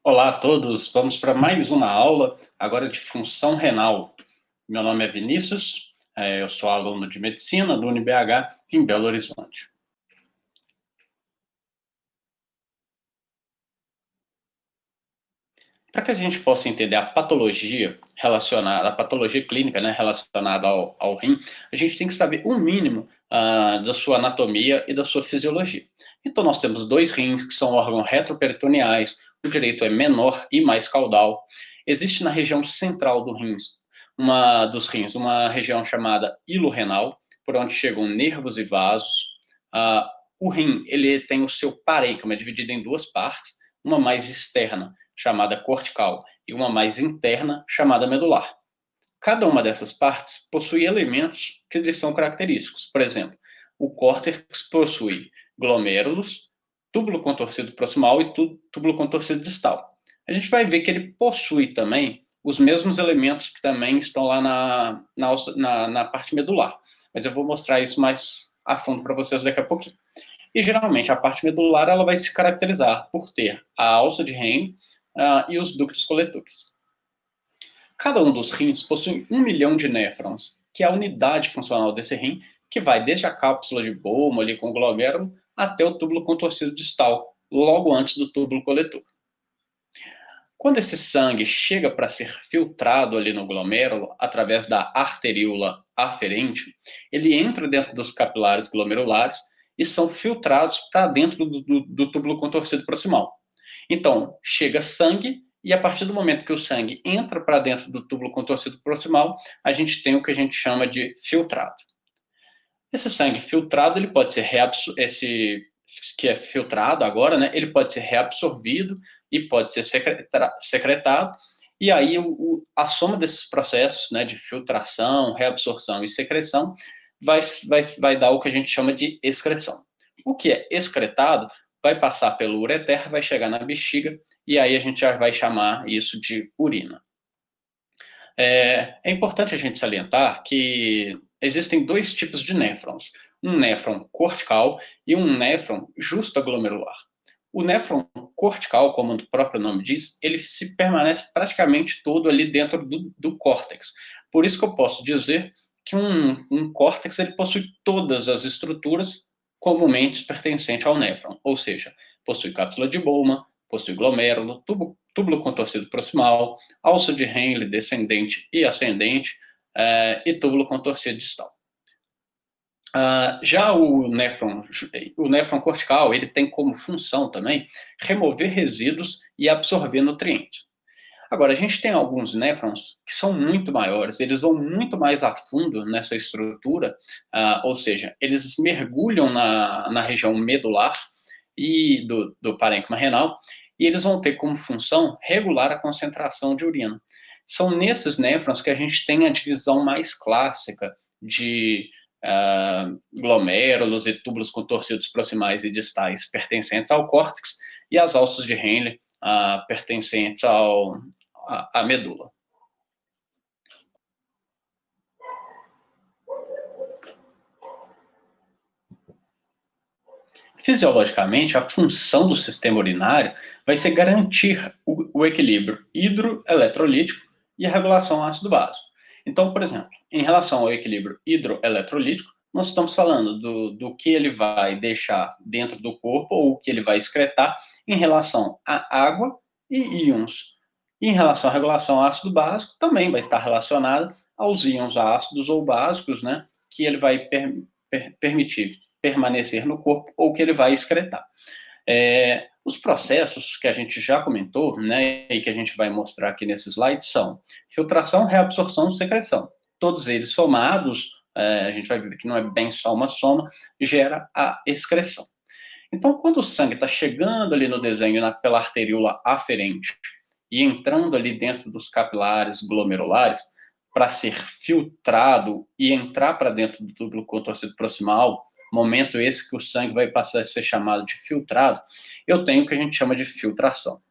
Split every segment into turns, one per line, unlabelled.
Olá a todos, vamos para mais uma aula, agora de função renal. Meu nome é Vinícius, eu sou aluno de medicina do UniBH em Belo Horizonte. Para que a gente possa entender a patologia relacionada, a patologia clínica, né, relacionada ao rim, a gente tem que saber o mínimo da sua anatomia e da sua fisiologia. Então nós temos dois rins que são órgãos retroperitoneais, o direito é menor e mais caudal. Existe na região central dos rins uma região chamada hilo-renal, por onde chegam nervos e vasos. O rim ele tem o seu parênquima dividido em duas partes, uma mais externa, chamada cortical, e uma mais interna, chamada medular. Cada uma dessas partes possui elementos que lhes são característicos. Por exemplo, o córtex possui glomérulos, túbulo contorcido proximal e túbulo contorcido distal. A gente vai ver que ele possui também os mesmos elementos que também estão lá na parte medular. Mas eu vou mostrar isso mais a fundo para vocês daqui a pouquinho. E geralmente a parte medular ela vai se caracterizar por ter a alça de Henle e os ductos coletores. Cada um dos rins possui 1 milhão de néfrons, que é a unidade funcional desse rim, que vai desde a cápsula de Bowman ali com o glomérulo até o túbulo contorcido distal, logo antes do túbulo coletor. Quando esse sangue chega para ser filtrado ali no glomérulo, através da arteríola aferente, ele entra dentro dos capilares glomerulares e são filtrados para dentro do túbulo contorcido proximal. Então, chega sangue e a partir do momento que o sangue entra para dentro do túbulo contorcido proximal, a gente tem o que a gente chama de filtrado. Esse sangue filtrado, ele pode ser que é filtrado agora, né? Ele pode ser reabsorvido e pode ser secretado. E aí a soma desses processos, né, de filtração, reabsorção e secreção vai dar o que a gente chama de excreção. O que é excretado vai passar pelo ureter, vai chegar na bexiga e aí a gente já vai chamar isso de urina. É importante a gente salientar que existem dois tipos de néfrons, um néfron cortical e um néfron justaglomerular. O néfron cortical, como o próprio nome diz, ele se permanece praticamente todo ali dentro do córtex. Por isso que eu posso dizer que um córtex ele possui todas as estruturas comumente pertencentes ao néfron, ou seja, possui cápsula de Bowman, possui glomérulo, túbulo contorcido proximal, alça de Henle descendente e ascendente, e túbulo contorcido distal. Já o néfron cortical, ele tem como função também remover resíduos e absorver nutrientes. Agora, a gente tem alguns néfrons que são muito maiores, eles vão muito mais a fundo nessa estrutura, ou seja, eles mergulham na região medular e do parênquima renal, e eles vão ter como função regular a concentração de urina. São nesses néfrons que a gente tem a divisão mais clássica de glomérulos e túbulos contorcidos proximais e distais pertencentes ao córtex e as alças de Henle pertencentes à medula. Fisiologicamente, a função do sistema urinário vai ser garantir o equilíbrio hidroeletrolítico e a regulação ácido-básico. Então, por exemplo, em relação ao equilíbrio hidroeletrolítico, nós estamos falando do que ele vai deixar dentro do corpo ou o que ele vai excretar em relação à água e íons. E em relação à regulação ácido-básico, também vai estar relacionada aos íons ácidos ou básicos, né, que ele vai permitir permanecer no corpo ou que ele vai excretar. Os processos que a gente já comentou, né, e que a gente vai mostrar aqui nesse slide são filtração, reabsorção e secreção. Todos eles somados, a gente vai ver que não é bem só uma soma, gera a excreção. Então, quando o sangue está chegando ali no desenho pela arteríola aferente e entrando ali dentro dos capilares glomerulares para ser filtrado e entrar para dentro do túbulo contorcido proximal, momento esse que o sangue vai passar a ser chamado de filtrado, eu tenho o que a gente chama de filtração.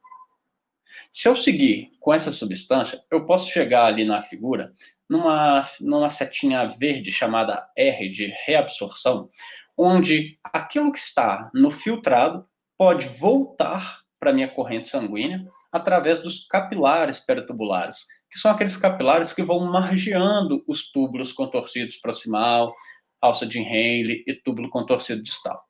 Se eu seguir com essa substância, eu posso chegar ali na figura numa setinha verde chamada R de reabsorção, onde aquilo que está no filtrado pode voltar para a minha corrente sanguínea através dos capilares peritubulares, que são aqueles capilares que vão margeando os túbulos contorcidos proximal, alça de Henle e túbulo contorcido distal.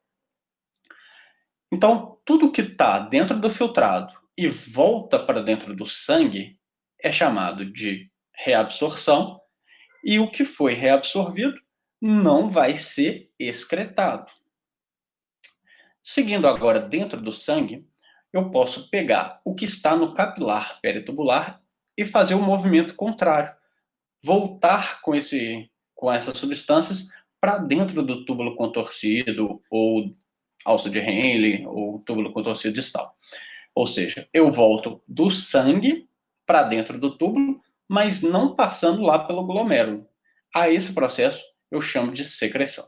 Então, tudo que está dentro do filtrado e volta para dentro do sangue é chamado de reabsorção, e o que foi reabsorvido não vai ser excretado. Seguindo agora dentro do sangue, eu posso pegar o que está no capilar peritubular e fazer o movimento contrário, voltar com essas substâncias para dentro do túbulo contorcido ou alça de Henle ou túbulo contorcido distal. Ou seja, eu volto do sangue para dentro do túbulo, mas não passando lá pelo glomérulo. A esse processo eu chamo de secreção.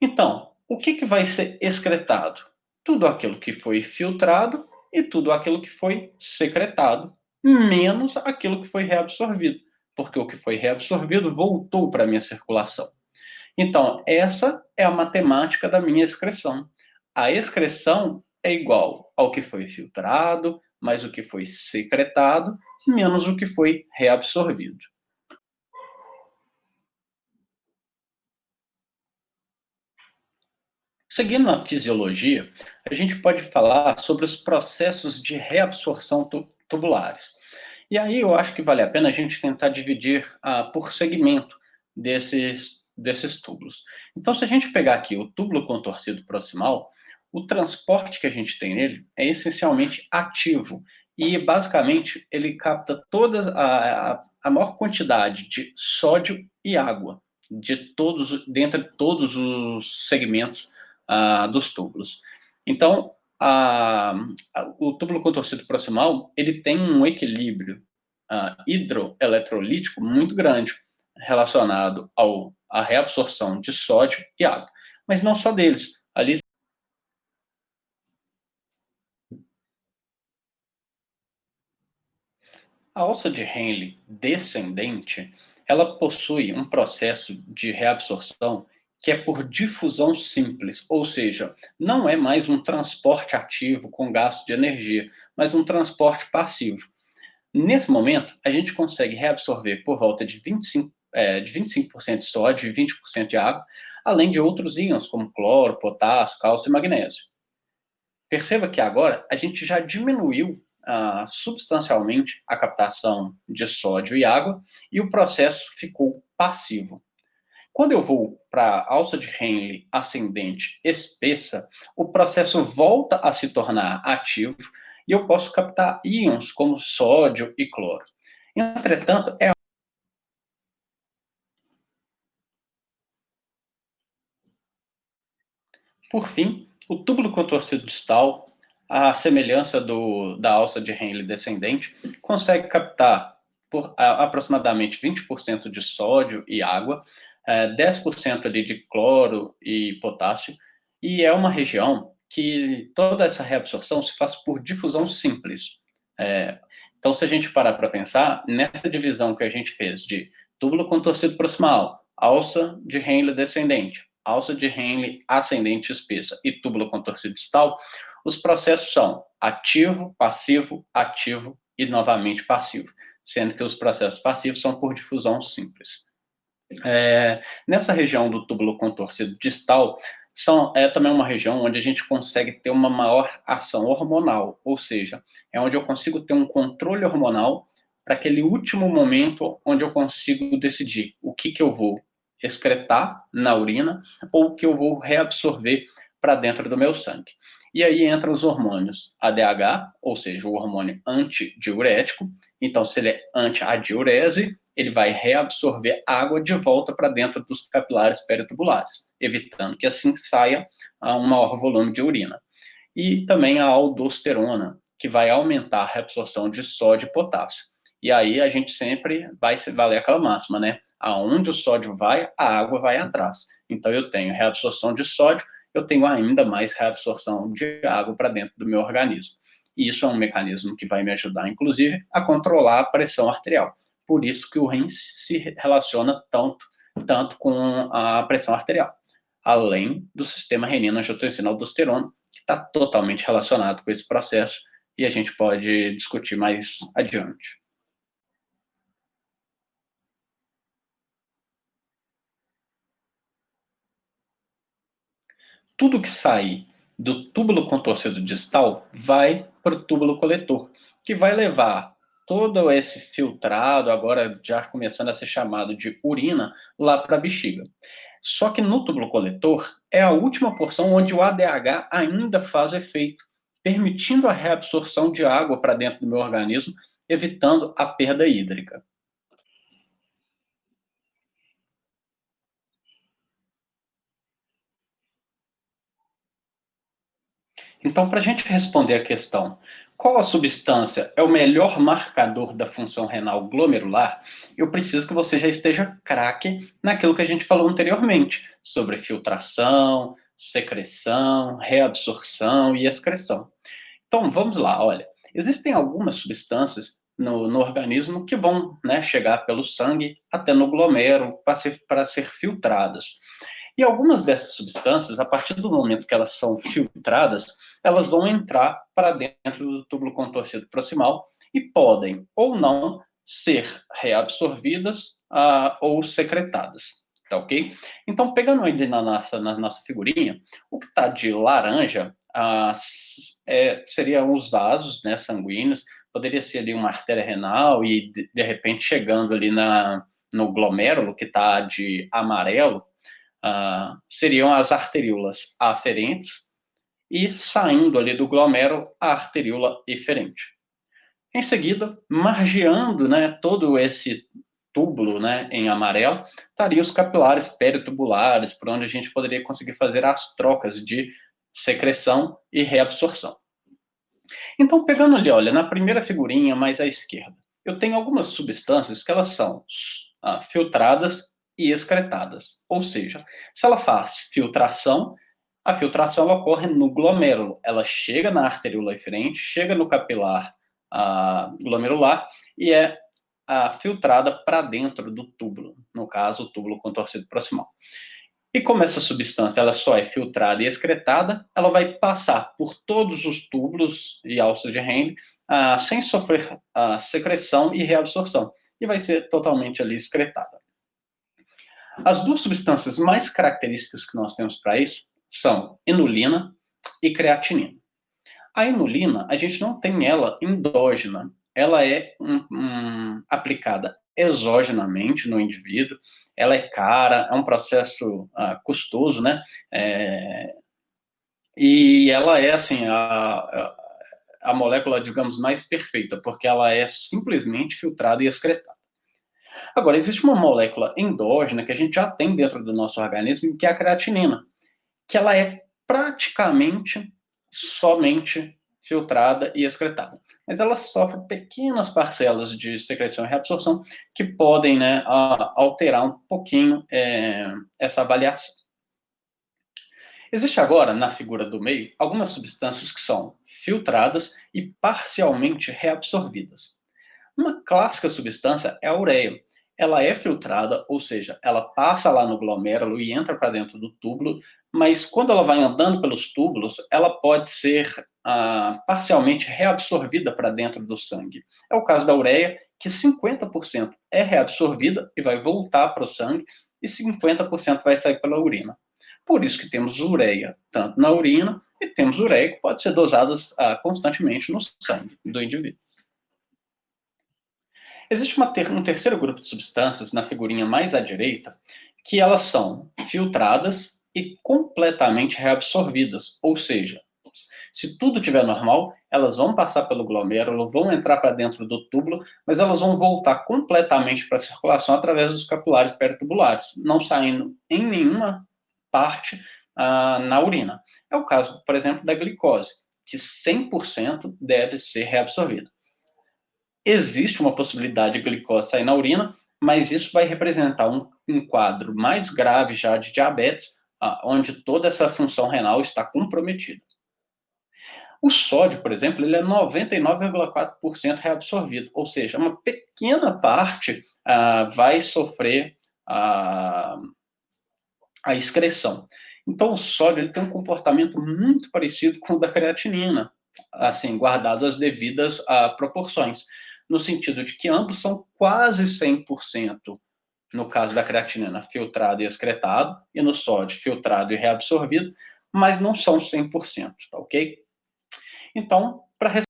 Então, o que vai ser excretado? Tudo aquilo que foi filtrado e tudo aquilo que foi secretado, menos aquilo que foi reabsorvido, porque o que foi reabsorvido voltou para a minha circulação. Então, essa é a matemática da minha excreção. A excreção é igual ao que foi filtrado, mais o que foi secretado, menos o que foi reabsorvido. Seguindo na fisiologia, a gente pode falar sobre os processos de reabsorção tubulares. E aí eu acho que vale a pena a gente tentar dividir por segmento desses túbulos. Então, se a gente pegar aqui o túbulo contorcido proximal, o transporte que a gente tem nele é essencialmente ativo e, basicamente, ele capta toda a maior quantidade de sódio e água dentre todos os segmentos dos túbulos. Então, o túbulo contorcido proximal ele tem um equilíbrio hidroeletrolítico muito grande relacionado à reabsorção de sódio e água. Mas não só deles. Ali a alça de Henle descendente, ela possui um processo de reabsorção que é por difusão simples, ou seja, não é mais um transporte ativo com gasto de energia, mas um transporte passivo. Nesse momento, a gente consegue reabsorver por volta de 25% de sódio e 20% de água, além de outros íons como cloro, potássio, cálcio e magnésio. Perceba que agora a gente já diminuiu substancialmente a captação de sódio e água e o processo ficou passivo. Quando eu vou para a alça de Henle ascendente espessa, o processo volta a se tornar ativo e eu posso captar íons como sódio e cloro. Entretanto, por fim, o túbulo contorcido distal, à semelhança da alça de Henle descendente, consegue captar por aproximadamente 20% de sódio e água, 10% ali de cloro e potássio, e é uma região que toda essa reabsorção se faz por difusão simples. Então, se a gente parar para pensar, nessa divisão que a gente fez de túbulo contorcido proximal, alça de Henle descendente, alça de Henle ascendente espessa e túbulo contorcido distal, os processos são ativo, ativo e novamente passivo, sendo que os processos passivos são por difusão simples. Nessa região do túbulo contorcido distal, é também uma região onde a gente consegue ter uma maior ação hormonal, ou seja, é onde eu consigo ter um controle hormonal para aquele último momento onde eu consigo decidir o que eu vou excretar na urina ou o que eu vou reabsorver para dentro do meu sangue. E aí entram os hormônios ADH, ou seja, o hormônio antidiurético. Então, se ele é anti-adiurese, ele vai reabsorver água de volta para dentro dos capilares peritubulares, evitando que assim saia um maior volume de urina. E também a aldosterona, que vai aumentar a reabsorção de sódio e potássio. E aí a gente sempre vai se valer aquela máxima, né? Aonde o sódio vai, a água vai atrás. Então eu tenho reabsorção de sódio, eu tenho ainda mais reabsorção de água para dentro do meu organismo. E isso é um mecanismo que vai me ajudar, inclusive, a controlar a pressão arterial. Por isso que o rim se relaciona tanto com a pressão arterial, além do sistema renina-angiotensina-aldosterona, que está totalmente relacionado com esse processo e a gente pode discutir mais adiante. Tudo que sair do túbulo contorcido distal vai para o túbulo coletor, que vai levar todo esse filtrado, agora já começando a ser chamado de urina, lá para a bexiga. Só que no túbulo coletor é a última porção onde o ADH ainda faz efeito, permitindo a reabsorção de água para dentro do meu organismo, evitando a perda hídrica. Então, para a gente responder a questão qual a substância é o melhor marcador da função renal glomerular, eu preciso que você já esteja craque naquilo que a gente falou anteriormente, sobre filtração, secreção, reabsorção e excreção. Então, vamos lá, olha, existem algumas substâncias no organismo que vão, né, chegar pelo sangue até no glomérulo para ser filtradas. E algumas dessas substâncias, a partir do momento que elas são filtradas, elas vão entrar para dentro do túbulo contorcido proximal e podem ou não ser reabsorvidas ou secretadas. Tá ok? Então, pegando ali na nossa figurinha, o que está de laranja seriam os vasos, né, sanguíneos, poderia ser ali uma artéria renal e, de repente, chegando ali no glomérulo, que está de amarelo, seriam as arteríolas aferentes e saindo ali do glomérulo a arteríola eferente. Em seguida, margeando, né, todo esse túbulo, né, em amarelo, estariam os capilares peritubulares, por onde a gente poderia conseguir fazer as trocas de secreção e reabsorção. Então, pegando ali, olha, na primeira figurinha mais à esquerda, eu tenho algumas substâncias que elas são filtradas e excretadas. Ou seja, se ela faz filtração, a filtração ela ocorre no glomérulo. Ela chega na arteríola eferente, chega no capilar glomerular e é filtrada para dentro do túbulo, no caso, o túbulo contorcido proximal. E como essa substância ela só é filtrada e excretada, ela vai passar por todos os túbulos e alças de Henle sem sofrer secreção e reabsorção, e vai ser totalmente ali excretada. As duas substâncias mais características que nós temos para isso são inulina e creatinina. A inulina, a gente não tem ela endógena, ela é aplicada exogenamente no indivíduo, ela é cara, é um processo custoso, né? E ela é, assim, a molécula, digamos, mais perfeita, porque ela é simplesmente filtrada e excretada. Agora, existe uma molécula endógena que a gente já tem dentro do nosso organismo, que é a creatinina, que ela é praticamente somente filtrada e excretada. Mas ela sofre pequenas parcelas de secreção e reabsorção que podem, né, alterar um pouquinho essa avaliação. Existe agora, na figura do meio, algumas substâncias que são filtradas e parcialmente reabsorvidas. Uma clássica substância é a ureia. Ela é filtrada, ou seja, ela passa lá no glomérulo e entra para dentro do túbulo, mas quando ela vai andando pelos túbulos, ela pode ser parcialmente reabsorvida para dentro do sangue. É o caso da ureia, que 50% é reabsorvida e vai voltar para o sangue, e 50% vai sair pela urina. Por isso que temos ureia tanto na urina e temos ureia que pode ser dosada constantemente no sangue do indivíduo. Existe um terceiro grupo de substâncias na figurinha mais à direita, que elas são filtradas e completamente reabsorvidas, ou seja, se tudo estiver normal, elas vão passar pelo glomérulo, vão entrar para dentro do túbulo, mas elas vão voltar completamente para a circulação através dos capilares peritubulares, não saindo em nenhuma parte na urina. É o caso, por exemplo, da glicose, que 100% deve ser reabsorvida. Existe uma possibilidade de glicose sair na urina, mas isso vai representar um quadro mais grave já de diabetes, onde toda essa função renal está comprometida. O sódio, por exemplo, ele é 99,4% reabsorvido, ou seja, uma pequena parte vai sofrer a excreção. Então, o sódio ele tem um comportamento muito parecido com o da creatinina, assim, guardado as devidas proporções, no sentido de que ambos são quase 100%, no caso da creatinina, filtrado e excretado, e no sódio, filtrado e reabsorvido, mas não são 100%, tá ok? Então, para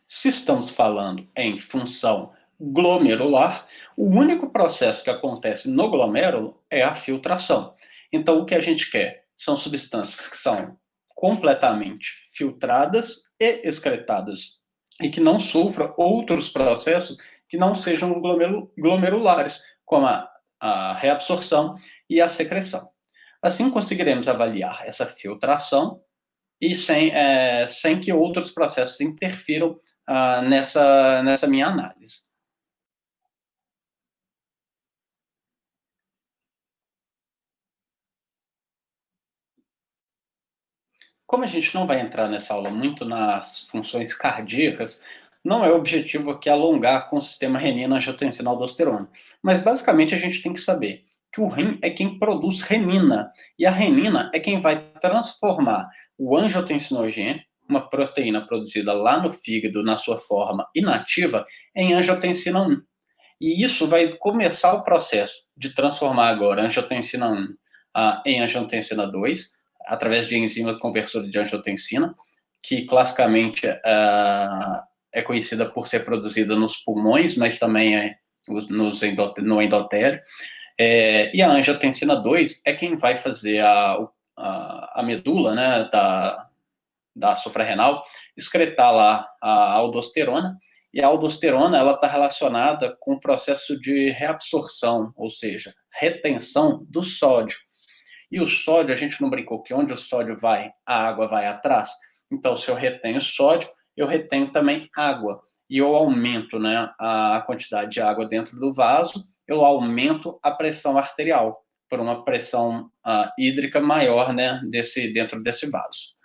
se estamos falando em função glomerular, o único processo que acontece no glomérulo é a filtração. Então, o que a gente quer são substâncias que são completamente filtradas e excretadas e que não sofram outros processos que não sejam glomerulares, como a reabsorção e a secreção. Assim, conseguiremos avaliar essa filtração e sem que outros processos interfiram nessa minha análise. Como a gente não vai entrar nessa aula muito nas funções cardíacas, não é o objetivo aqui alongar com o sistema renina-angiotensina-aldosterona. Mas basicamente a gente tem que saber que o rim é quem produz renina, e a renina é quem vai transformar o angiotensinogênio, uma proteína produzida lá no fígado na sua forma inativa, em angiotensina 1. E isso vai começar o processo de transformar agora a angiotensina 1 em angiotensina 2, através de enzima conversora de angiotensina, que classicamente é conhecida por ser produzida nos pulmões, mas também no endotélio. E a angiotensina 2 é quem vai fazer a medula, né, da suprarrenal, excretar lá a aldosterona, e a aldosterona ela está relacionada com o processo de reabsorção, ou seja, retenção do sódio. E o sódio, a gente não brincou que onde o sódio vai, a água vai atrás? Então, se eu retenho sódio, eu retenho também água. E eu aumento, né, a quantidade de água dentro do vaso, eu aumento a pressão arterial, por uma pressão hídrica maior, né, dentro desse vaso.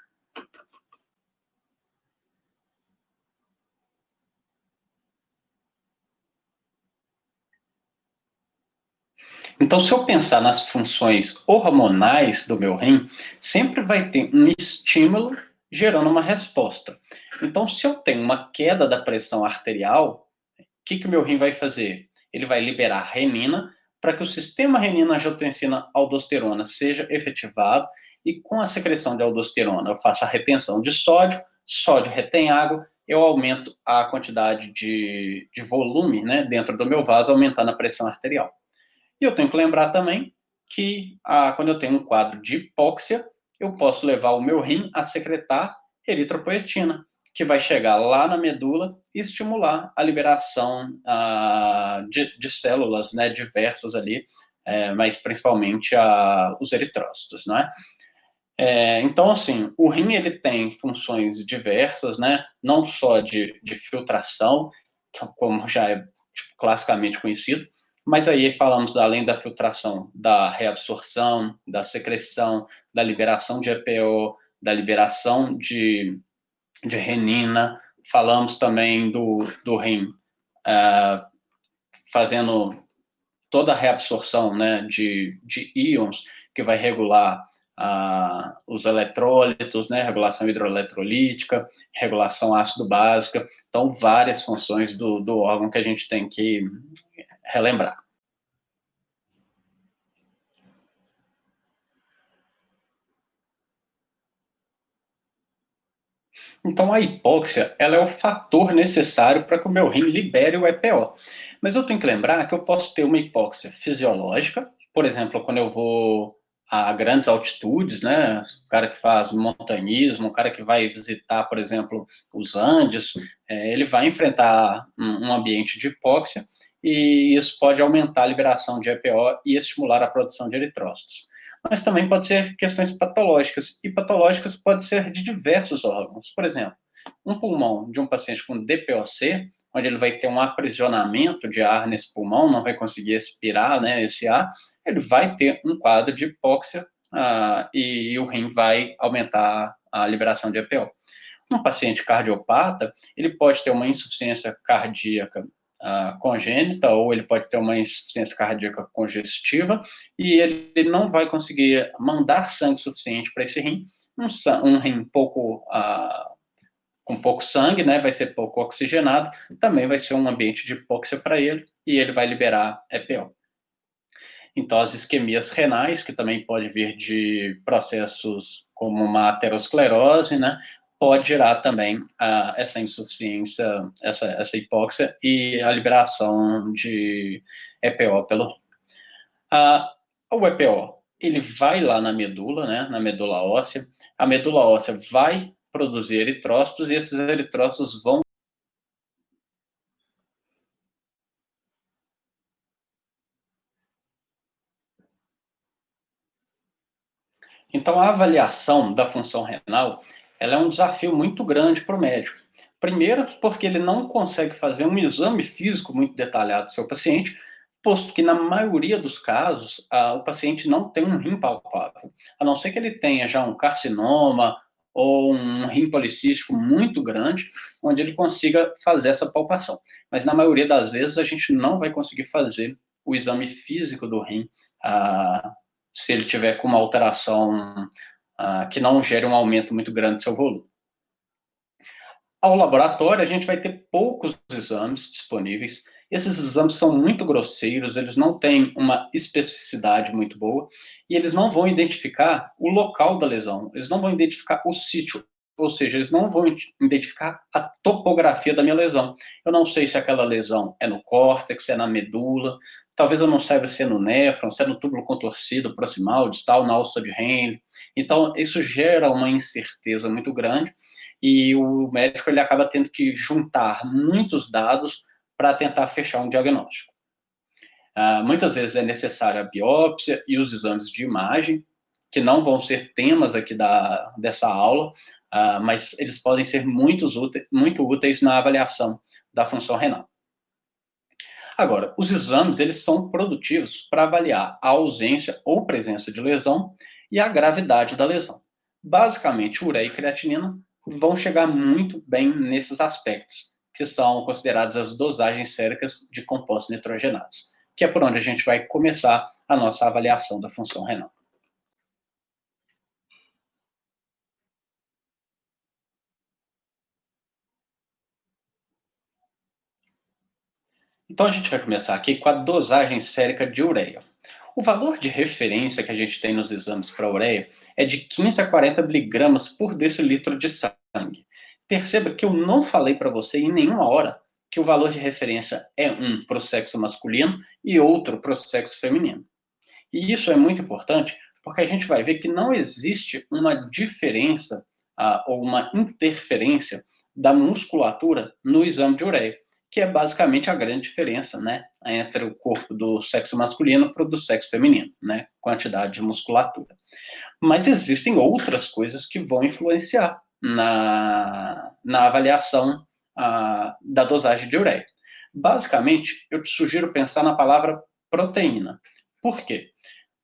Então, se eu pensar nas funções hormonais do meu rim, sempre vai ter um estímulo gerando uma resposta. Então, se eu tenho uma queda da pressão arterial, o que o meu rim vai fazer? Ele vai liberar renina para que o sistema renina-angiotensina-aldosterona seja efetivado e com a secreção de aldosterona eu faço a retenção de sódio, sódio retém água, eu aumento a quantidade de volume, né, dentro do meu vaso, aumentando a pressão arterial. E eu tenho que lembrar também que quando eu tenho um quadro de hipóxia, eu posso levar o meu rim a secretar eritropoetina, que vai chegar lá na medula e estimular a liberação de células, né, diversas ali, mas principalmente os eritrócitos, não é? Então, assim, o rim ele tem funções diversas, né? Não só de filtração, como já é tipo, classicamente conhecido, mas aí falamos além da filtração, da reabsorção, da secreção, da liberação de EPO, da liberação de renina, falamos também do rim fazendo toda a reabsorção, né, de íons, que vai regular os eletrólitos, né, regulação hidroeletrolítica, regulação ácido-básica, então várias funções do órgão que a gente tem que relembrar. Então, a hipóxia, ela é o fator necessário para que o meu rim libere o EPO. Mas eu tenho que lembrar que eu posso ter uma hipóxia fisiológica, por exemplo, quando eu vou a grandes altitudes, né? O cara que faz montanhismo, o cara que vai visitar, por exemplo, os Andes, ele vai enfrentar um ambiente de hipóxia e isso pode aumentar a liberação de EPO e estimular a produção de eritrócitos. Mas também pode ser questões patológicas, e patológicas pode ser de diversos órgãos. Por exemplo, um pulmão de um paciente com DPOC, onde ele vai ter um aprisionamento de ar nesse pulmão, não vai conseguir expirar, né, esse ar, ele vai ter um quadro de hipóxia e o rim vai aumentar a liberação de EPO. Um paciente cardiopata, ele pode ter uma insuficiência cardíaca congênita, ou ele pode ter uma insuficiência cardíaca congestiva, e ele não vai conseguir mandar sangue suficiente para esse rim, um rim com pouco sangue, né, vai ser pouco oxigenado, também vai ser um ambiente de hipóxia para ele, e ele vai liberar EPO. Então, as isquemias renais, que também pode vir de processos como uma aterosclerose, né, pode gerar também essa insuficiência, essa hipóxia e a liberação de EPO pelo rim. O EPO, ele vai lá na medula, né, na medula óssea, a medula óssea vai produzir eritrócitos e esses eritrócitos vão. Então, a avaliação da função renal, ela é um desafio muito grande para o médico. Primeiro, porque ele não consegue fazer um exame físico muito detalhado do seu paciente, posto que na maioria dos casos, o paciente não tem um rim palpável, a não ser que ele tenha já um carcinoma ou um rim policístico muito grande, onde ele consiga fazer essa palpação. Mas na maioria das vezes a gente não vai conseguir fazer o exame físico do rim, se ele tiver com uma alteração que não gere um aumento muito grande do seu volume. Ao laboratório, a gente vai ter poucos exames disponíveis. Esses exames são muito grosseiros, eles não têm uma especificidade muito boa, e eles não vão identificar o local da lesão, eles não vão identificar o sítio, ou seja, eles não vão identificar a topografia da minha lesão. Eu não sei se aquela lesão é no córtex, se é na medula, talvez eu não saiba se é no néfron, se é no túbulo contorcido, proximal, distal, na alça de Henle. Então, isso gera uma incerteza muito grande, e o médico ele acaba tendo que juntar muitos dados para tentar fechar um diagnóstico. Muitas vezes é necessária a biópsia e os exames de imagem, que não vão ser temas aqui dessa aula, mas eles podem ser muito úteis na avaliação da função renal. Agora, os exames eles são produtivos para avaliar a ausência ou presença de lesão e a gravidade da lesão. Basicamente, ureia e creatinina vão chegar muito bem nesses aspectos, que são consideradas as dosagens séricas de compostos nitrogenados, que é por onde a gente vai começar a nossa avaliação da função renal. Então, a gente vai começar aqui com a dosagem sérica de ureia. O valor de referência que a gente tem nos exames para ureia é de 15 a 40 miligramas por decilitro de sangue. Perceba que eu não falei para você em nenhuma hora que o valor de referência é um para o sexo masculino e outro para o sexo feminino. E isso é muito importante porque a gente vai ver que não existe uma diferença ou uma interferência da musculatura no exame de ureia, que é basicamente a grande diferença, né, entre o corpo do sexo masculino para o do sexo feminino, né, quantidade de musculatura. Mas existem outras coisas que vão influenciar na avaliação da dosagem de ureia. Basicamente, eu te sugiro pensar na palavra proteína. Por quê?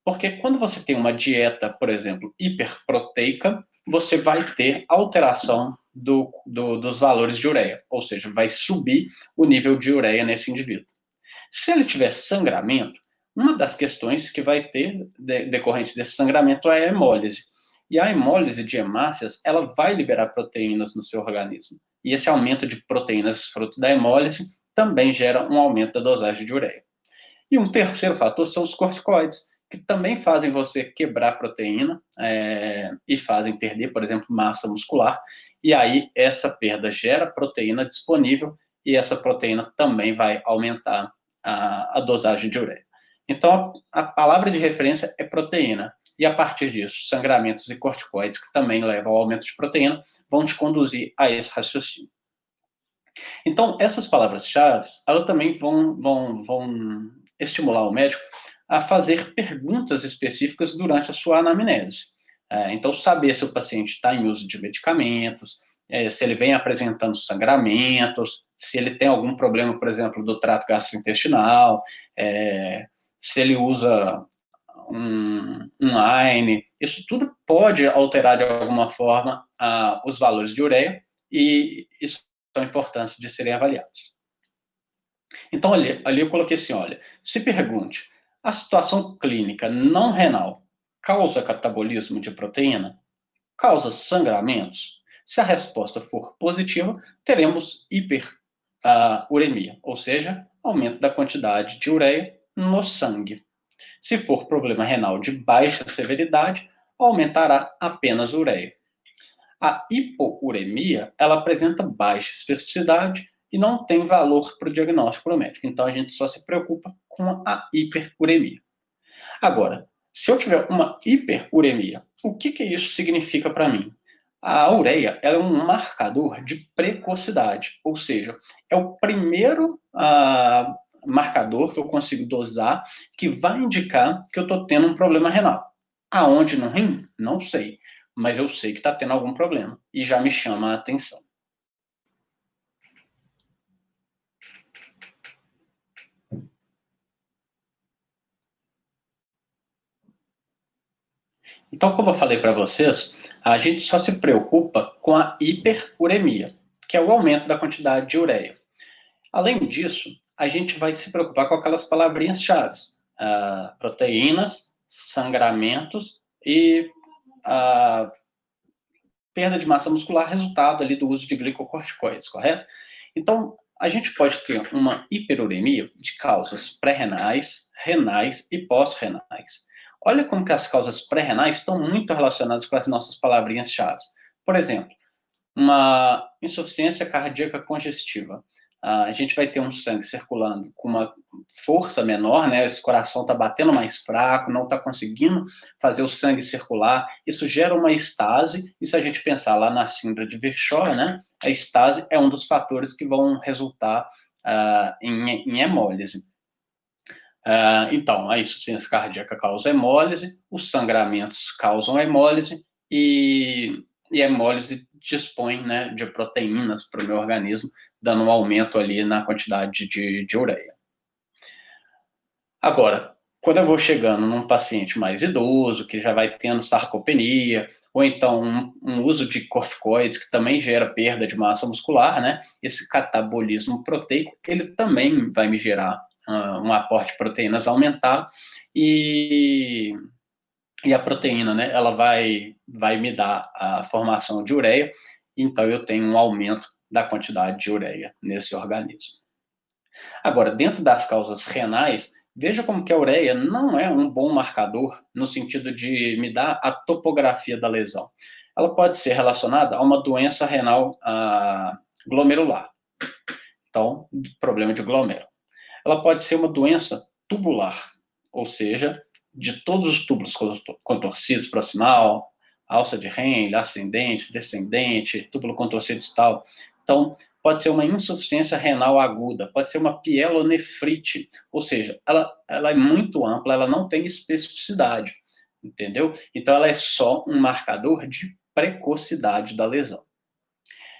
Porque quando você tem uma dieta, por exemplo, hiperproteica, você vai ter alteração dos valores de ureia, ou seja, vai subir o nível de ureia nesse indivíduo. Se ele tiver sangramento, uma das questões que vai ter decorrente desse sangramento é a hemólise. E a hemólise de hemácias, ela vai liberar proteínas no seu organismo. E esse aumento de proteínas fruto da hemólise também gera um aumento da dosagem de ureia. E um terceiro fator são os corticoides, que também fazem você quebrar proteína e fazem perder, por exemplo, massa muscular. E aí essa perda gera proteína disponível e essa proteína também vai aumentar a dosagem de ureia. Então, a palavra de referência é proteína. E a partir disso, sangramentos e corticoides, que também levam ao aumento de proteína, vão te conduzir a esse raciocínio. Então, essas palavras-chave, elas também vão estimular o médico a fazer perguntas específicas durante a sua anamnese. Então, saber se o paciente está em uso de medicamentos, se ele vem apresentando sangramentos, se ele tem algum problema, por exemplo, do trato gastrointestinal, se ele usa um AINE, isso tudo pode alterar de alguma forma os valores de ureia, e isso são importantes de serem avaliados. Então, ali eu coloquei assim, olha, se pergunte, a situação clínica não renal causa catabolismo de proteína? Causa sangramentos? Se a resposta for positiva, teremos hiperuremia, ou seja, aumento da quantidade de ureia no sangue. Se for problema renal de baixa severidade, aumentará apenas a ureia. A hipouremia, ela apresenta baixa especificidade e não tem valor para o diagnóstico médico. Então, a gente só se preocupa com a hiperuremia. Agora, se eu tiver uma hiperuremia, o que isso significa para mim? A ureia ela é um marcador de precocidade, ou seja, é o primeiro marcador que eu consigo dosar que vai indicar que eu estou tendo um problema renal. Aonde no rim? Não sei, mas eu sei que está tendo algum problema e já me chama a atenção. Então, como eu falei para vocês, a gente só se preocupa com a hiperuremia, que é o aumento da quantidade de ureia. Além disso, a gente vai se preocupar com aquelas palavrinhas-chave: proteínas, sangramentos e perda de massa muscular, resultado ali do uso de glicocorticoides, correto? Então, a gente pode ter uma hiperuremia de causas pré-renais, renais e pós-renais. Olha como que as causas pré-renais estão muito relacionadas com as nossas palavrinhas-chave. Por exemplo, uma insuficiência cardíaca congestiva. A gente vai ter um sangue circulando com uma força menor, né? Esse coração está batendo mais fraco, não está conseguindo fazer o sangue circular. Isso gera uma estase. E se a gente pensar lá na síndrome de Virchow, né? A estase é um dos fatores que vão resultar em hemólise. Então, a insuficiência cardíaca causa hemólise, os sangramentos causam hemólise e a hemólise dispõe, né, de proteínas para o meu organismo, dando um aumento ali na quantidade de ureia. Agora, quando eu vou chegando num paciente mais idoso, que já vai tendo sarcopenia, ou então um uso de corticoides, que também gera perda de massa muscular, né? Esse catabolismo proteico, ele também vai me gerar um aporte de proteínas aumentado e a proteína, né, ela vai me dar a formação de ureia, então eu tenho um aumento da quantidade de ureia nesse organismo. Agora, dentro das causas renais, veja como que a ureia não é um bom marcador no sentido de me dar a topografia da lesão. Ela pode ser relacionada a uma doença renal glomerular. Então, problema de glomero. Ela pode ser uma doença tubular, ou seja, de todos os túbulos contorcidos, proximal, alça de Henle, ascendente, descendente, túbulo contorcido distal. Então, pode ser uma insuficiência renal aguda, pode ser uma pielonefrite, ou seja, ela é muito ampla, ela não tem especificidade, entendeu? Então, ela é só um marcador de precocidade da lesão.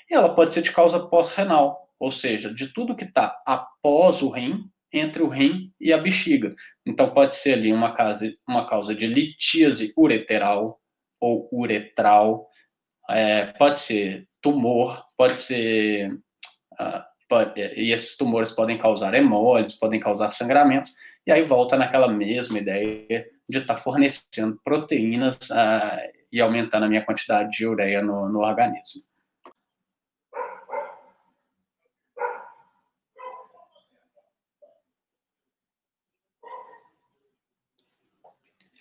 E ela pode ser de causa pós-renal, ou seja, de tudo que está após o rim, entre o rim e a bexiga. Então, pode ser ali uma causa de litíase ureteral ou uretral, pode ser tumor, pode ser... e esses tumores podem causar hemólises, podem causar sangramentos, e aí volta naquela mesma ideia de estar fornecendo proteínas e aumentando a minha quantidade de ureia no organismo.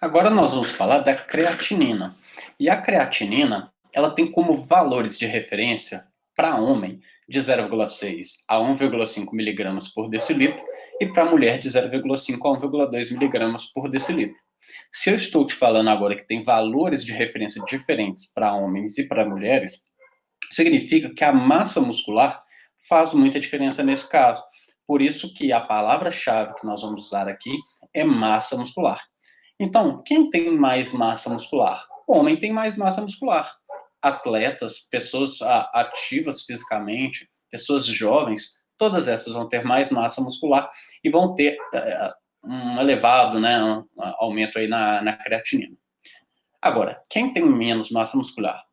Agora nós vamos falar da creatinina. E a creatinina, ela tem como valores de referência para homem de 0,6 a 1,5 miligramas por decilitro e para mulher de 0,5 a 1,2 miligramas por decilitro. Se eu estou te falando agora que tem valores de referência diferentes para homens e para mulheres, significa que a massa muscular faz muita diferença nesse caso. Por isso que a palavra-chave que nós vamos usar aqui é massa muscular. Então, quem tem mais massa muscular? O homem tem mais massa muscular. Atletas, pessoas ativas fisicamente, pessoas jovens, todas essas vão ter mais massa muscular e vão ter um elevado, né, um aumento aí na creatinina. Agora, quem tem menos massa muscular?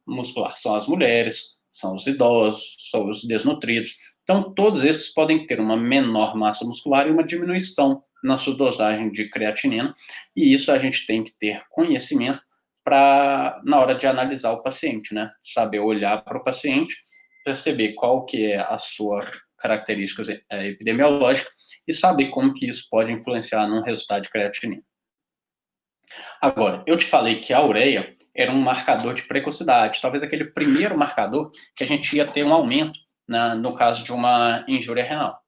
São as mulheres, são os idosos, são os desnutridos. Então, todos esses podem ter uma menor massa muscular e uma diminuição na sua dosagem de creatinina, e isso a gente tem que ter conhecimento para, na hora de analisar o paciente, né? Saber olhar para o paciente, perceber qual que é a sua características epidemiológicas e saber como que isso pode influenciar no resultado de creatinina. Agora, eu te falei que a ureia era um marcador de precocidade, talvez aquele primeiro marcador que a gente ia ter um aumento no caso de uma injúria renal.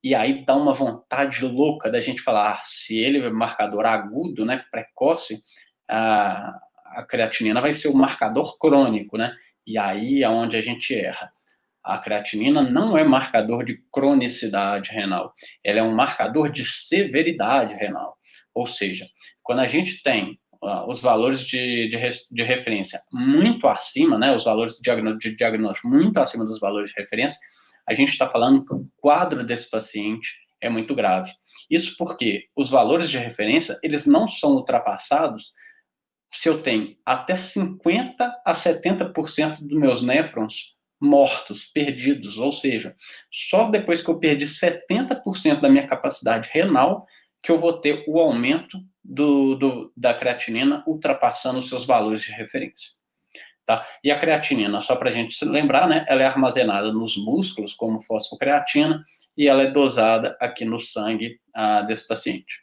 E aí dá uma vontade louca da gente falar, se ele é marcador agudo, né, precoce, a creatinina vai ser o marcador crônico, né? E aí é onde a gente erra. A creatinina não é marcador de cronicidade renal, ela é um marcador de severidade renal. Ou seja, quando a gente tem os valores de referência muito acima, né, os valores de diagnóstico muito acima dos valores de referência, a gente está falando que o quadro desse paciente é muito grave. Isso porque os valores de referência, eles não são ultrapassados se eu tenho até 50 a 70% dos meus néfrons mortos, perdidos, ou seja, só depois que eu perdi 70% da minha capacidade renal que eu vou ter o aumento da creatinina ultrapassando os seus valores de referência. Tá? E a creatinina, só para a gente se lembrar, né, ela é armazenada nos músculos como fosfocreatina e ela é dosada aqui no sangue desse paciente.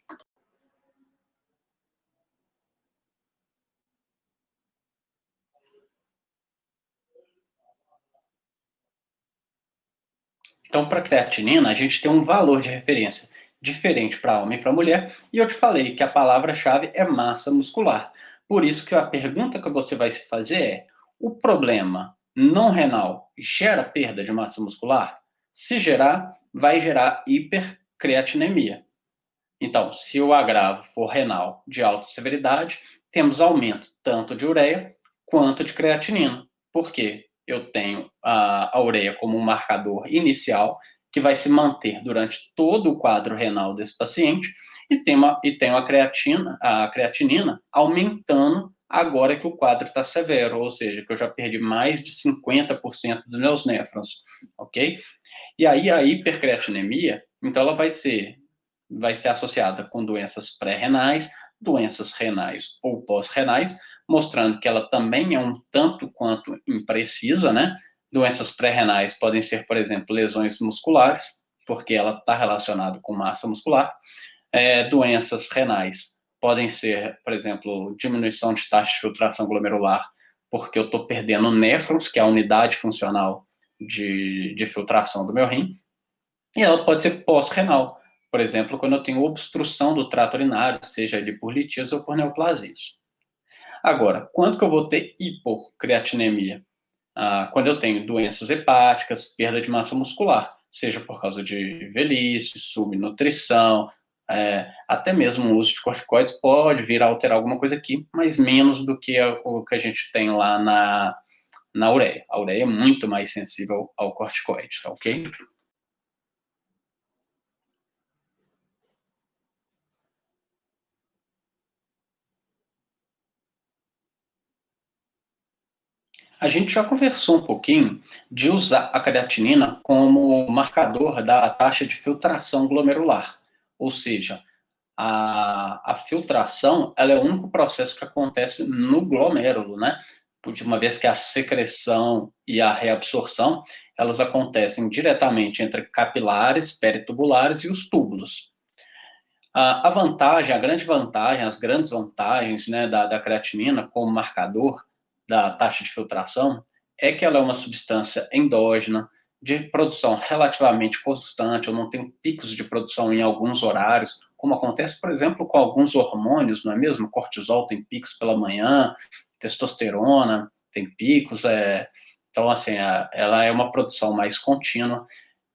Então, para a creatinina, a gente tem um valor de referência diferente para homem e para mulher, e eu te falei que a palavra-chave é massa muscular. Por isso que a pergunta que você vai se fazer é: o problema não renal gera perda de massa muscular? Se gerar, vai gerar hipercreatinemia. Então, se o agravo for renal de alta severidade, temos aumento tanto de ureia quanto de creatinina. Por quê? Eu tenho a ureia como um marcador inicial que vai se manter durante todo o quadro renal desse paciente e tenho a creatinina aumentando agora que o quadro está severo, ou seja, que eu já perdi mais de 50% dos meus néfrons, ok? E aí a hipercreatinemia, então ela vai ser associada com doenças pré-renais, doenças renais ou pós-renais, mostrando que ela também é um tanto quanto imprecisa, né? Doenças pré-renais podem ser, por exemplo, lesões musculares, porque ela está relacionada com massa muscular. Doenças renais podem ser, por exemplo, diminuição de taxa de filtração glomerular, porque eu estou perdendo néfrons, que é a unidade funcional de filtração do meu rim, e ela pode ser pós-renal, por exemplo, quando eu tenho obstrução do trato urinário, seja ele por litíase ou por neoplasias. Agora, quando que eu vou ter hipocreatinemia? Quando eu tenho doenças hepáticas, perda de massa muscular, seja por causa de velhice, subnutrição, até mesmo o uso de corticoides pode vir a alterar alguma coisa aqui, mas menos do que o que a gente tem lá na ureia. A ureia é muito mais sensível ao corticoide, tá ok? A gente já conversou um pouquinho de usar a creatinina como marcador da taxa de filtração glomerular, ou seja, a filtração ela é o único processo que acontece no glomérulo, né? De uma vez que a secreção e a reabsorção elas acontecem diretamente entre capilares, peritubulares e os túbulos. A vantagem, a grande vantagem, as grandes vantagens, né, da creatinina como marcador da taxa de filtração é que ela é uma substância endógena de produção relativamente constante. Eu não tenho picos de produção em alguns horários, como acontece, por exemplo, com alguns hormônios, não é mesmo? O cortisol tem picos pela manhã, testosterona tem picos, então, assim, ela é uma produção mais contínua.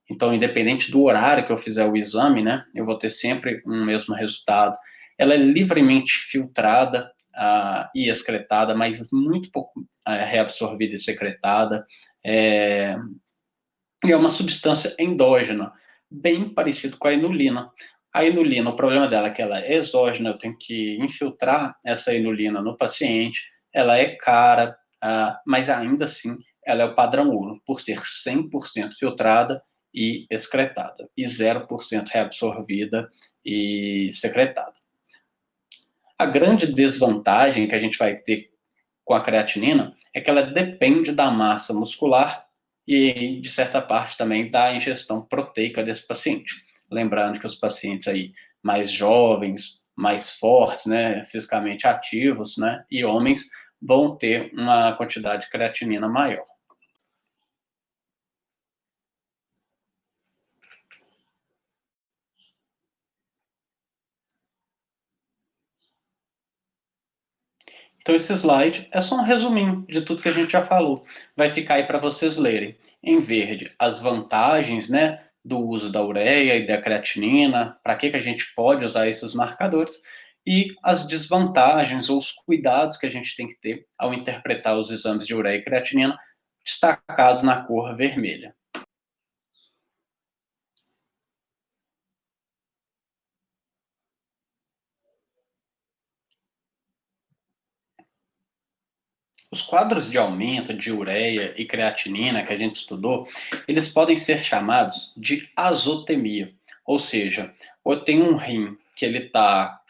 Então, independente do horário que eu fizer o exame, né, eu vou ter sempre um mesmo resultado. Ela é livremente filtrada e excretada, mas muito pouco reabsorvida e secretada. E é uma substância endógena, bem parecido com a inulina. A inulina, o problema dela é que ela é exógena, eu tenho que infiltrar essa inulina no paciente, ela é cara, mas ainda assim ela é o padrão 1, por ser 100% filtrada e excretada, e 0% reabsorvida e secretada. A grande desvantagem que a gente vai ter com a creatinina é que ela depende da massa muscular e, de certa parte, também da ingestão proteica desse paciente. Lembrando que os pacientes aí mais jovens, mais fortes, né, fisicamente ativos, né, e homens vão ter uma quantidade de creatinina maior. Então, esse slide é só um resuminho de tudo que a gente já falou. Vai ficar aí para vocês lerem. Em verde, as vantagens, né, do uso da ureia e da creatinina, para que a gente pode usar esses marcadores, e as desvantagens ou os cuidados que a gente tem que ter ao interpretar os exames de ureia e creatinina, destacados na cor vermelha. Os quadros de aumento de ureia e creatinina que a gente estudou, eles podem ser chamados de azotemia, ou seja, ou tem um rim que ele está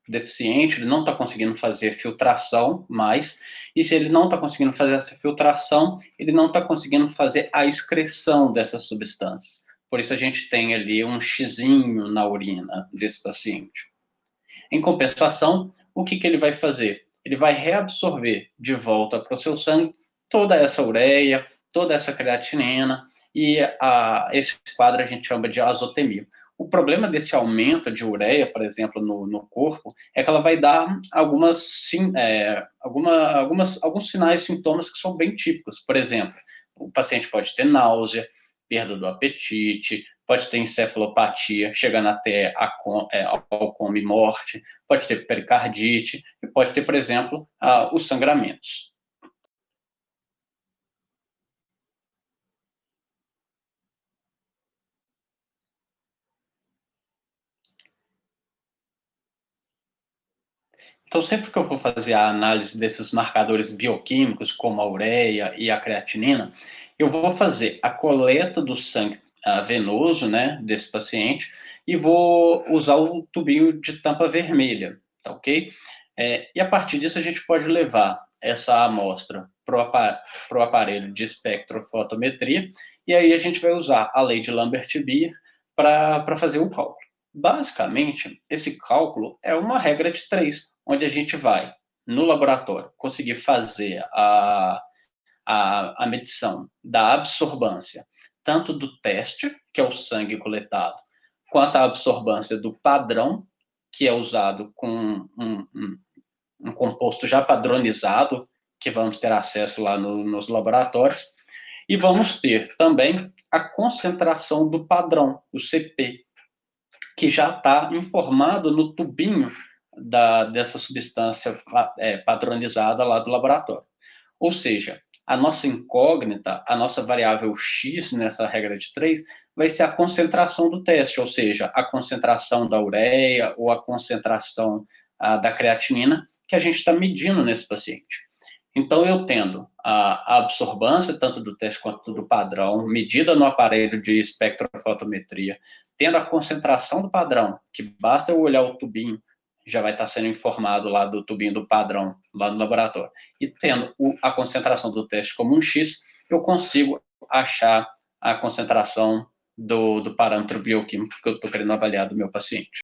deficiente, ele não está conseguindo fazer filtração mais, e se ele não está conseguindo fazer essa filtração, ele não está conseguindo fazer a excreção dessas substâncias. Por isso a gente tem ali um xizinho na urina desse paciente. Em compensação, o que ele vai fazer? Ele vai reabsorver de volta para o seu sangue toda essa ureia, toda essa creatinina, e esse quadro a gente chama de azotemia. O problema desse aumento de ureia, por exemplo, no corpo, é que ela vai dar alguns sinais, sintomas que são bem típicos. Por exemplo, o paciente pode ter náusea, perda do apetite, pode ter encefalopatia, chegando até ao coma e morte, pode ter pericardite, e pode ter, por exemplo, os sangramentos. Então, sempre que eu vou fazer a análise desses marcadores bioquímicos, como a ureia e a creatinina, eu vou fazer a coleta do sangue venoso, né, desse paciente, e vou usar o tubinho de tampa vermelha, tá ok? E a partir disso a gente pode levar essa amostra para o aparelho de espectrofotometria, e aí a gente vai usar a lei de Lambert-Beer para fazer o cálculo. Basicamente, esse cálculo é uma regra de três, onde a gente vai, no laboratório, conseguir fazer a medição da absorbância, tanto do teste, que é o sangue coletado, quanto a absorbância do padrão, que é usado com um composto já padronizado, que vamos ter acesso lá nos laboratórios, e vamos ter também a concentração do padrão, o CP, que já está informado no tubinho dessa substância padronizada lá do laboratório. Ou seja, a nossa incógnita, a nossa variável x nessa regra de três, vai ser a concentração do teste, ou seja, a concentração da ureia ou a concentração da creatinina que a gente está medindo nesse paciente. Então, eu tendo a absorbância, tanto do teste quanto do padrão, medida no aparelho de espectrofotometria, tendo a concentração do padrão, que basta eu olhar o tubinho, já vai estar sendo informado lá do tubinho do padrão, lá no laboratório. E tendo a concentração do teste como um X, eu consigo achar a concentração do parâmetro bioquímico que eu estou querendo avaliar do meu paciente.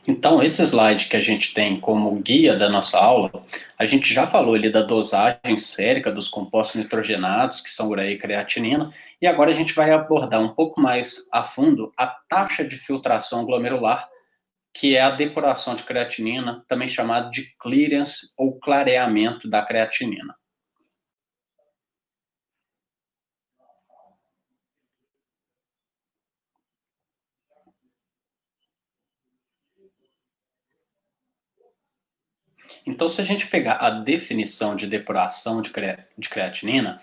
Então, esse slide que a gente tem como guia da nossa aula, a gente já falou ali da dosagem sérica dos compostos nitrogenados, que são ureia e creatinina, e agora a gente vai abordar um pouco mais a fundo a taxa de filtração glomerular, que é a depuração de creatinina, também chamado de clearance ou clareamento da creatinina. Então, se a gente pegar a definição de depuração de creatinina,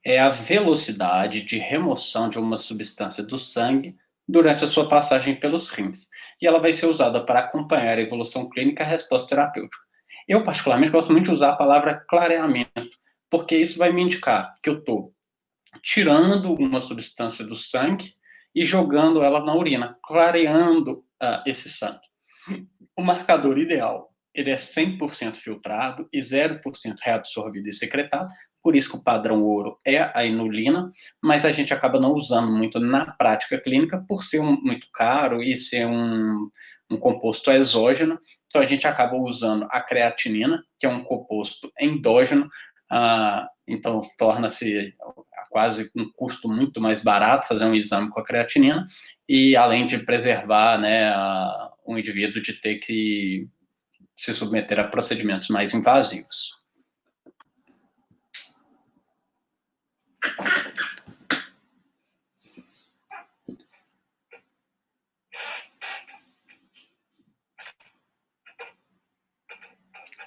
é a velocidade de remoção de uma substância do sangue durante a sua passagem pelos rins. E ela vai ser usada para acompanhar a evolução clínica e a resposta terapêutica. Eu, particularmente, gosto muito de usar a palavra clareamento, porque isso vai me indicar que eu estou tirando uma substância do sangue e jogando ela na urina, clareando esse sangue. O marcador ideal, ele é 100% filtrado e 0% reabsorvido e secretado, por isso que o padrão ouro é a inulina, mas a gente acaba não usando muito na prática clínica por ser muito caro e ser um composto exógeno, então a gente acaba usando a creatinina, que é um composto endógeno, então torna-se quase um custo muito mais barato fazer um exame com a creatinina, e além de preservar, né, o indivíduo de ter que se submeter a procedimentos mais invasivos.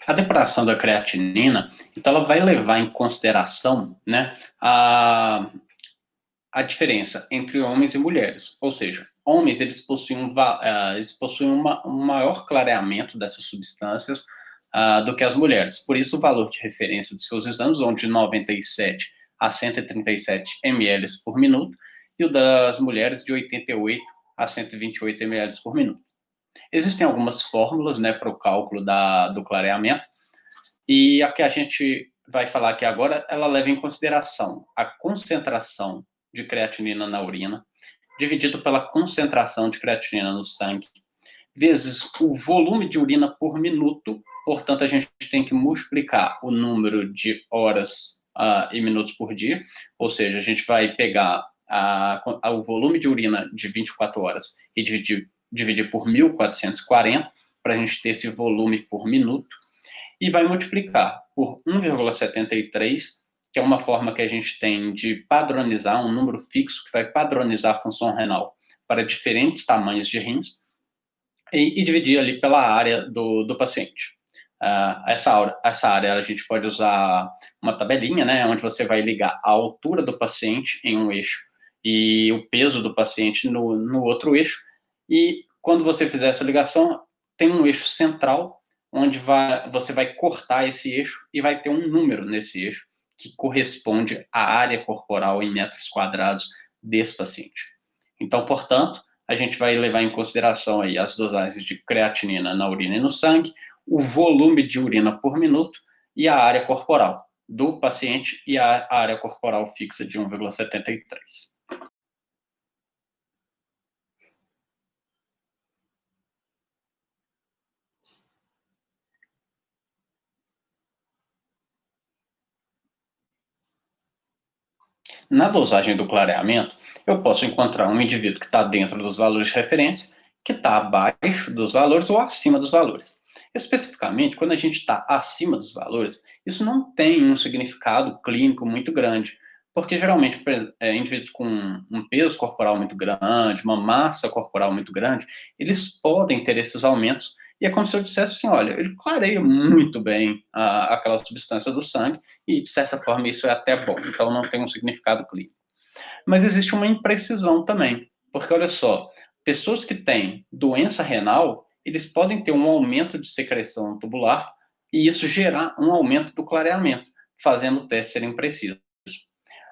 A depuração da creatinina, então ela vai levar em consideração, né, a diferença entre homens e mulheres, ou seja, homens eles possuem um maior clareamento dessas substâncias do que as mulheres. Por isso, o valor de referência de seus exames vão de 97 a 137 ml por minuto e o das mulheres de 88 a 128 ml por minuto. Existem algumas fórmulas, né, para o cálculo do clareamento, e a que a gente vai falar aqui agora, ela leva em consideração a concentração de creatinina na urina, dividido pela concentração de creatinina no sangue, vezes o volume de urina por minuto. Portanto, a gente tem que multiplicar o número de horas e minutos por dia, ou seja, a gente vai pegar o volume de urina de 24 horas e dividir por 1.440, para a gente ter esse volume por minuto, e vai multiplicar por 1,73, que é uma forma que a gente tem de padronizar, um número fixo que vai padronizar a função renal para diferentes tamanhos de rins, e dividir ali pela área do paciente. Essa área a gente pode usar uma tabelinha, né, onde você vai ligar a altura do paciente em um eixo e o peso do paciente no outro eixo, e quando você fizer essa ligação, tem um eixo central, onde você vai cortar esse eixo e vai ter um número nesse eixo que corresponde à área corporal em metros quadrados desse paciente. Então, portanto, a gente vai levar em consideração aí as dosagens de creatinina na urina e no sangue, o volume de urina por minuto e a área corporal do paciente e a área corporal fixa de 1,73. Na dosagem do clareamento, eu posso encontrar um indivíduo que está dentro dos valores de referência, que está abaixo dos valores ou acima dos valores. Especificamente, quando a gente está acima dos valores, isso não tem um significado clínico muito grande, porque geralmente indivíduos com um peso corporal muito grande, uma massa corporal muito grande, eles podem ter esses aumentos, e é como se eu dissesse assim, olha, ele clareia muito bem aquela substância do sangue, e de certa forma isso é até bom, então não tem um significado clínico. Mas existe uma imprecisão também, porque olha só, pessoas que têm doença renal, eles podem ter um aumento de secreção tubular e isso gerar um aumento do clareamento, fazendo o teste ser impreciso.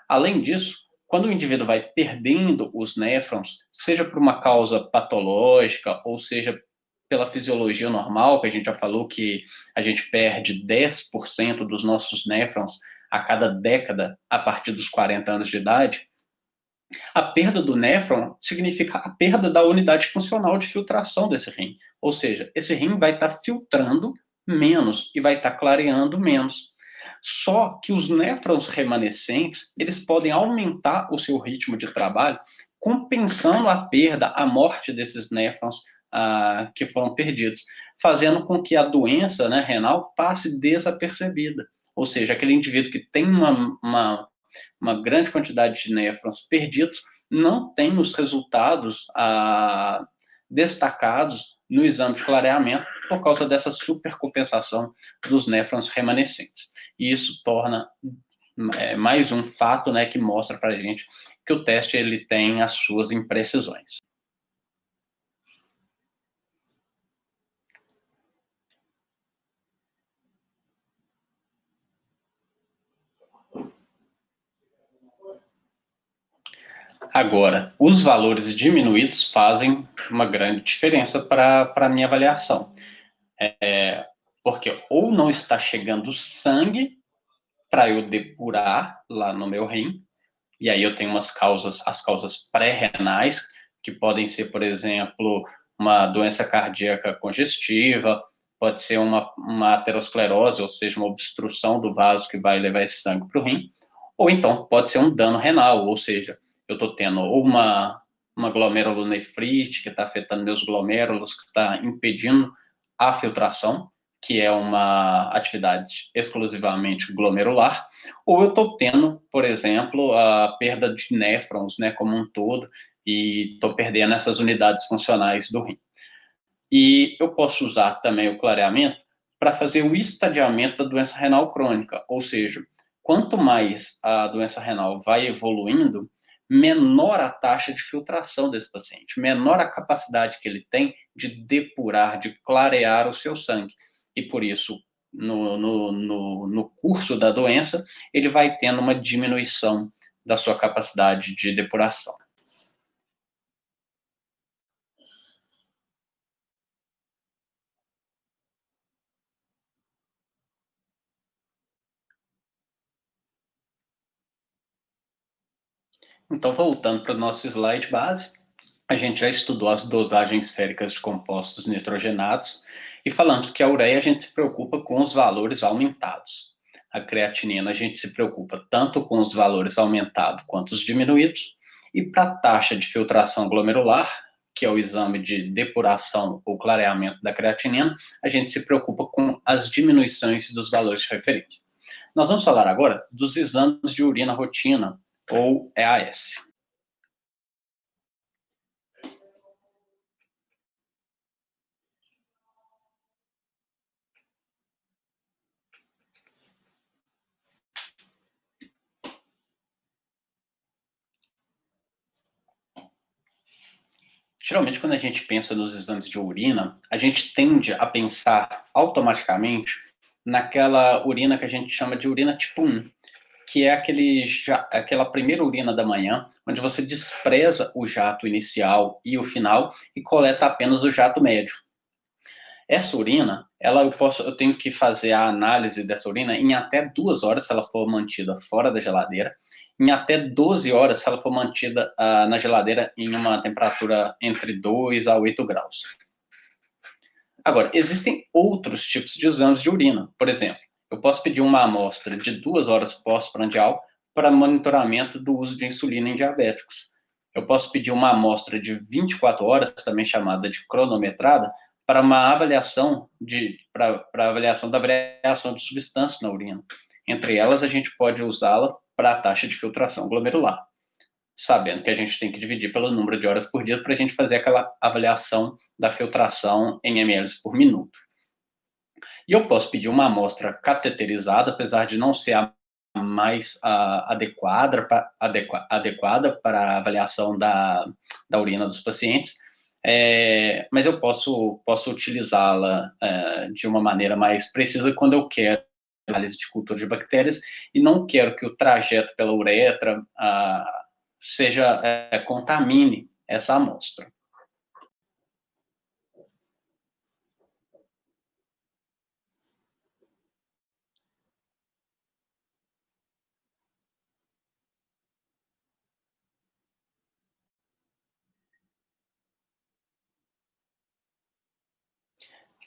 Além disso, quando o indivíduo vai perdendo os néfrons, seja por uma causa patológica ou seja pela fisiologia normal, que a gente já falou que a gente perde 10% dos nossos néfrons a cada década a partir dos 40 anos de idade, a perda do néfron significa a perda da unidade funcional de filtração desse rim. Ou seja, esse rim vai estar filtrando menos e vai estar clareando menos. Só que os néfrons remanescentes, eles podem aumentar o seu ritmo de trabalho, compensando a perda, a morte desses néfrons que foram perdidos, fazendo com que a doença, né, renal passe desapercebida. Ou seja, aquele indivíduo que tem uma grande quantidade de néfrons perdidos não tem os resultados destacados no exame de clareamento por causa dessa supercompensação dos néfrons remanescentes. E isso torna mais um fato, né, que mostra para a gente que o teste ele tem as suas imprecisões. Agora, os valores diminuídos fazem uma grande diferença para a minha avaliação. Porque ou não está chegando sangue para eu depurar lá no meu rim, e aí eu tenho as causas pré-renais, que podem ser, por exemplo, uma doença cardíaca congestiva, pode ser uma aterosclerose, ou seja, uma obstrução do vaso que vai levar esse sangue para o rim, ou então pode ser um dano renal, ou seja, eu estou tendo uma glomerulonefrite que está afetando meus glomérulos, que está impedindo a filtração, que é uma atividade exclusivamente glomerular, ou eu estou tendo, por exemplo, a perda de néfrons, né, como um todo, e estou perdendo essas unidades funcionais do rim. E eu posso usar também o clareamento para fazer o estadiamento da doença renal crônica, ou seja, quanto mais a doença renal vai evoluindo, menor a taxa de filtração desse paciente, menor a capacidade que ele tem de depurar, de clarear o seu sangue. E por isso, no curso da doença, ele vai tendo uma diminuição da sua capacidade de depuração. Então, voltando para o nosso slide base, a gente já estudou as dosagens séricas de compostos nitrogenados e falamos que a ureia a gente se preocupa com os valores aumentados. A creatinina a gente se preocupa tanto com os valores aumentados quanto os diminuídos. E para a taxa de filtração glomerular, que é o exame de depuração ou clareamento da creatinina, a gente se preocupa com as diminuições dos valores de referência. Nós vamos falar agora dos exames de urina rotina, ou EAS. Geralmente, quando a gente pensa nos exames de urina, a gente tende a pensar automaticamente naquela urina que a gente chama de urina tipo 1, que é aquela primeira urina da manhã, onde você despreza o jato inicial e o final e coleta apenas o jato médio. Essa urina, eu tenho que fazer a análise dessa urina em até 2 horas, se ela for mantida fora da geladeira, em até 12 horas, se ela for mantida na geladeira em uma temperatura entre 2 a 8 graus. Agora, existem outros tipos de exames de urina. Por exemplo, eu posso pedir uma amostra de 2 horas pós-prandial para monitoramento do uso de insulina em diabéticos. Eu posso pedir uma amostra de 24 horas, também chamada de cronometrada, para uma avaliação para avaliação da variação de substância na urina. Entre elas, a gente pode usá-la para a taxa de filtração glomerular, sabendo que a gente tem que dividir pelo número de horas por dia para a gente fazer aquela avaliação da filtração em ml por minuto. E eu posso pedir uma amostra cateterizada, apesar de não ser a mais adequada para a avaliação da urina dos pacientes, mas eu posso utilizá-la de uma maneira mais precisa quando eu quero análise de cultura de bactérias e não quero que o trajeto pela uretra contamine essa amostra.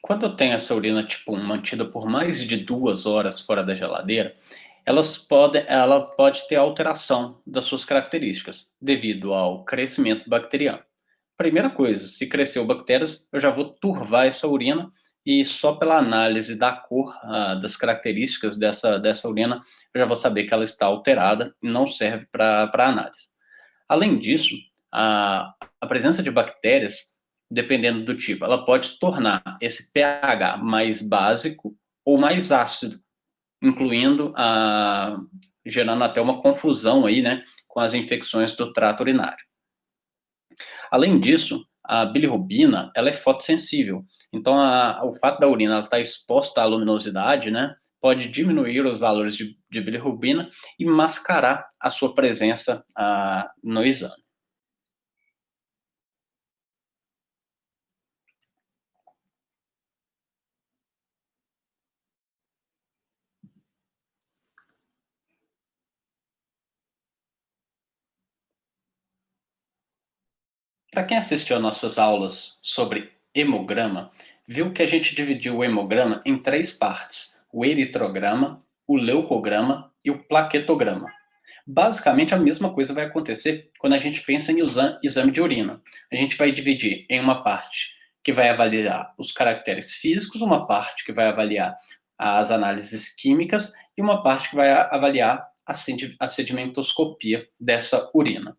Quando eu tenho essa urina tipo 1 mantida por mais de 2 horas fora da geladeira, ela pode ter alteração das suas características, devido ao crescimento bacteriano. Primeira coisa, se cresceu bactérias, eu já vou turvar essa urina e só pela análise da cor, das características dessa urina, eu já vou saber que ela está alterada e não serve para análise. Além disso, a presença de bactérias, dependendo do tipo, ela pode tornar esse pH mais básico ou mais ácido, incluindo gerando até uma confusão aí, né, com as infecções do trato urinário. Além disso, a bilirrubina, ela é fotossensível. Então, o fato da urina estar exposta à luminosidade, né, pode diminuir os valores de bilirrubina e mascarar a sua presença no exame. Para quem assistiu a nossas aulas sobre hemograma, viu que a gente dividiu o hemograma em três partes: o eritrograma, o leucograma e o plaquetograma. Basicamente, a mesma coisa vai acontecer quando a gente pensa em exame de urina. A gente vai dividir em uma parte que vai avaliar os caracteres físicos, uma parte que vai avaliar as análises químicas e uma parte que vai avaliar a sedimentoscopia dessa urina.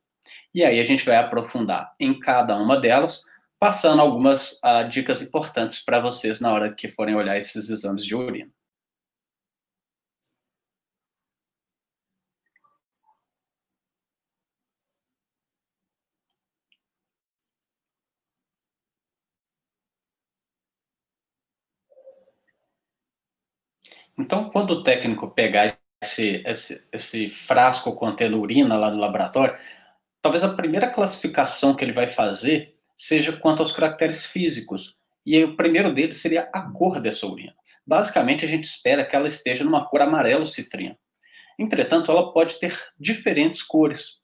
E aí a gente vai aprofundar em cada uma delas, passando algumas dicas importantes para vocês na hora que forem olhar esses exames de urina. Então, quando o técnico pegar esse frasco contendo urina lá no laboratório, talvez a primeira classificação que ele vai fazer seja quanto aos caracteres físicos. E aí, o primeiro deles seria a cor dessa urina. Basicamente, a gente espera que ela esteja numa cor amarelo citrino. Entretanto, ela pode ter diferentes cores.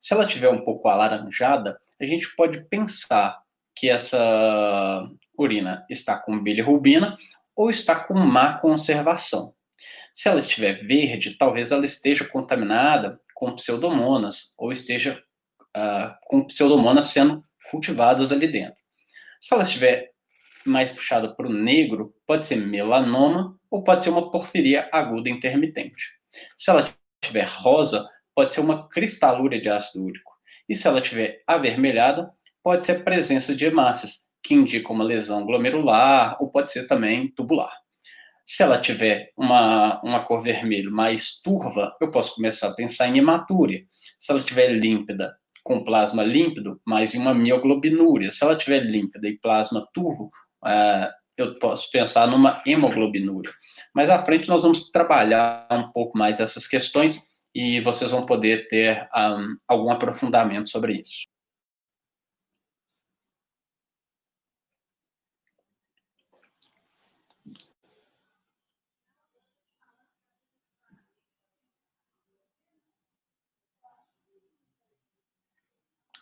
Se ela tiver um pouco alaranjada, a gente pode pensar que essa urina está com bilirrubina ou está com má conservação. Se ela estiver verde, talvez ela esteja contaminada com pseudomonas ou esteja com pseudomonas sendo cultivadas ali dentro. Se ela estiver mais puxada para o negro, pode ser melanoma ou pode ser uma porfiria aguda intermitente. Se ela estiver rosa, pode ser uma cristalúria de ácido úrico. E se ela estiver avermelhada, pode ser a presença de hemácias, que indica uma lesão glomerular ou pode ser também tubular. Se ela tiver uma cor vermelho mais turva, eu posso começar a pensar em hematúria. Se ela tiver límpida, com plasma límpido, mais uma mioglobinúria. Se ela tiver límpida e plasma turvo, eu posso pensar numa hemoglobinúria. Mais à frente nós vamos trabalhar um pouco mais essas questões e vocês vão poder ter algum aprofundamento sobre isso.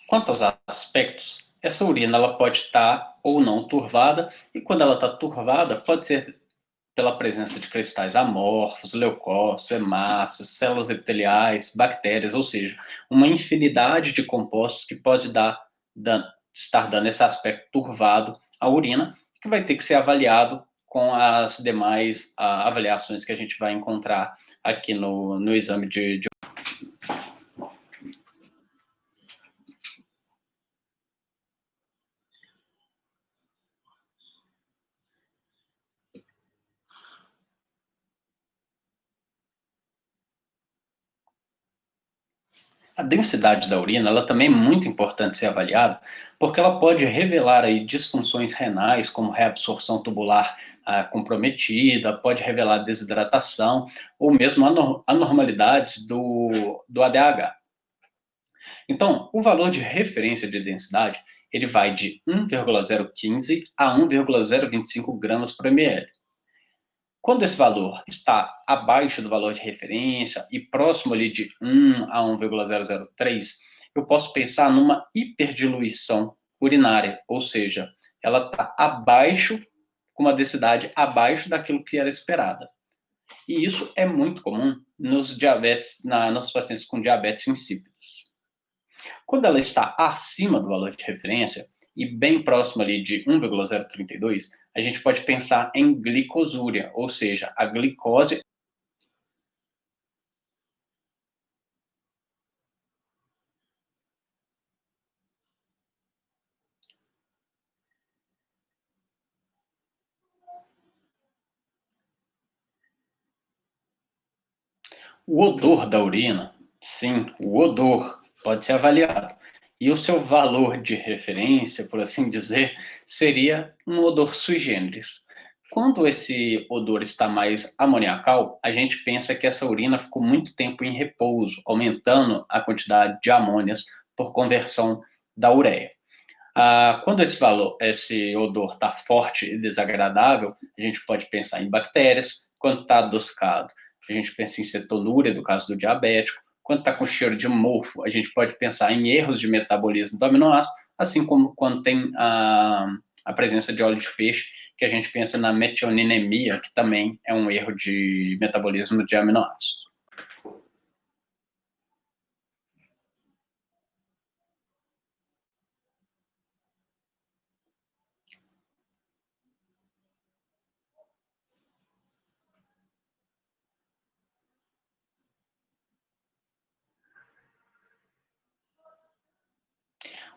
Quanto aos aspectos, essa urina ela pode estar ou não turvada, e quando ela está turvada, pode ser pela presença de cristais amorfos, leucócitos, hemácias, células epiteliais, bactérias, ou seja, uma infinidade de compostos que pode estar dando esse aspecto turvado à urina, que vai ter que ser avaliado com as demais avaliações que a gente vai encontrar aqui no exame de. A densidade da urina, ela também é muito importante ser avaliada, porque ela pode revelar aí disfunções renais, como reabsorção tubular comprometida, pode revelar desidratação, ou mesmo anormalidades do ADH. Então, o valor de referência de densidade, ele vai de 1,015 a 1,025 gramas por ml. Quando esse valor está abaixo do valor de referência e próximo ali de 1 a 1,003, eu posso pensar numa hiperdiluição urinária, ou seja, ela está abaixo, com uma densidade abaixo daquilo que era esperada. E isso é muito comum nos pacientes com diabetes insípidos. Quando ela está acima do valor de referência e bem próximo ali de 1,032, a gente pode pensar em glicosúria, ou seja, a glicose. O odor da urina, sim, o odor pode ser avaliado. E o seu valor de referência, por assim dizer, seria um odor sui generis. Quando esse odor está mais amoniacal, a gente pensa que essa urina ficou muito tempo em repouso, aumentando a quantidade de amônias por conversão da ureia. Quando esse odor está forte e desagradável, a gente pode pensar em bactérias. Quando está adocicado, a gente pensa em cetonúria, do caso do diabético. Quando está com cheiro de mofo, a gente pode pensar em erros de metabolismo do aminoácido, assim como quando tem a presença de óleo de peixe, que a gente pensa na metioninemias, que também é um erro de metabolismo de aminoácidos.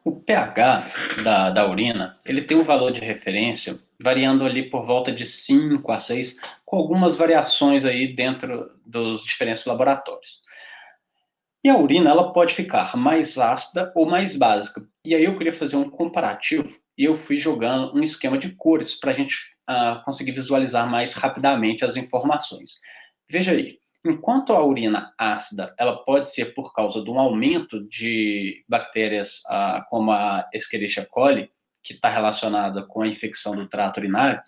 O pH da urina, ele tem um valor de referência variando ali por volta de 5 a 6, com algumas variações aí dentro dos diferentes laboratórios. E a urina, ela pode ficar mais ácida ou mais básica. E aí eu queria fazer um comparativo e eu fui jogando um esquema de cores para a gente conseguir visualizar mais rapidamente as informações. Veja aí, enquanto a urina ácida, ela pode ser por causa de um aumento de bactérias como a Escherichia coli, que está relacionada com a infecção do trato urinário,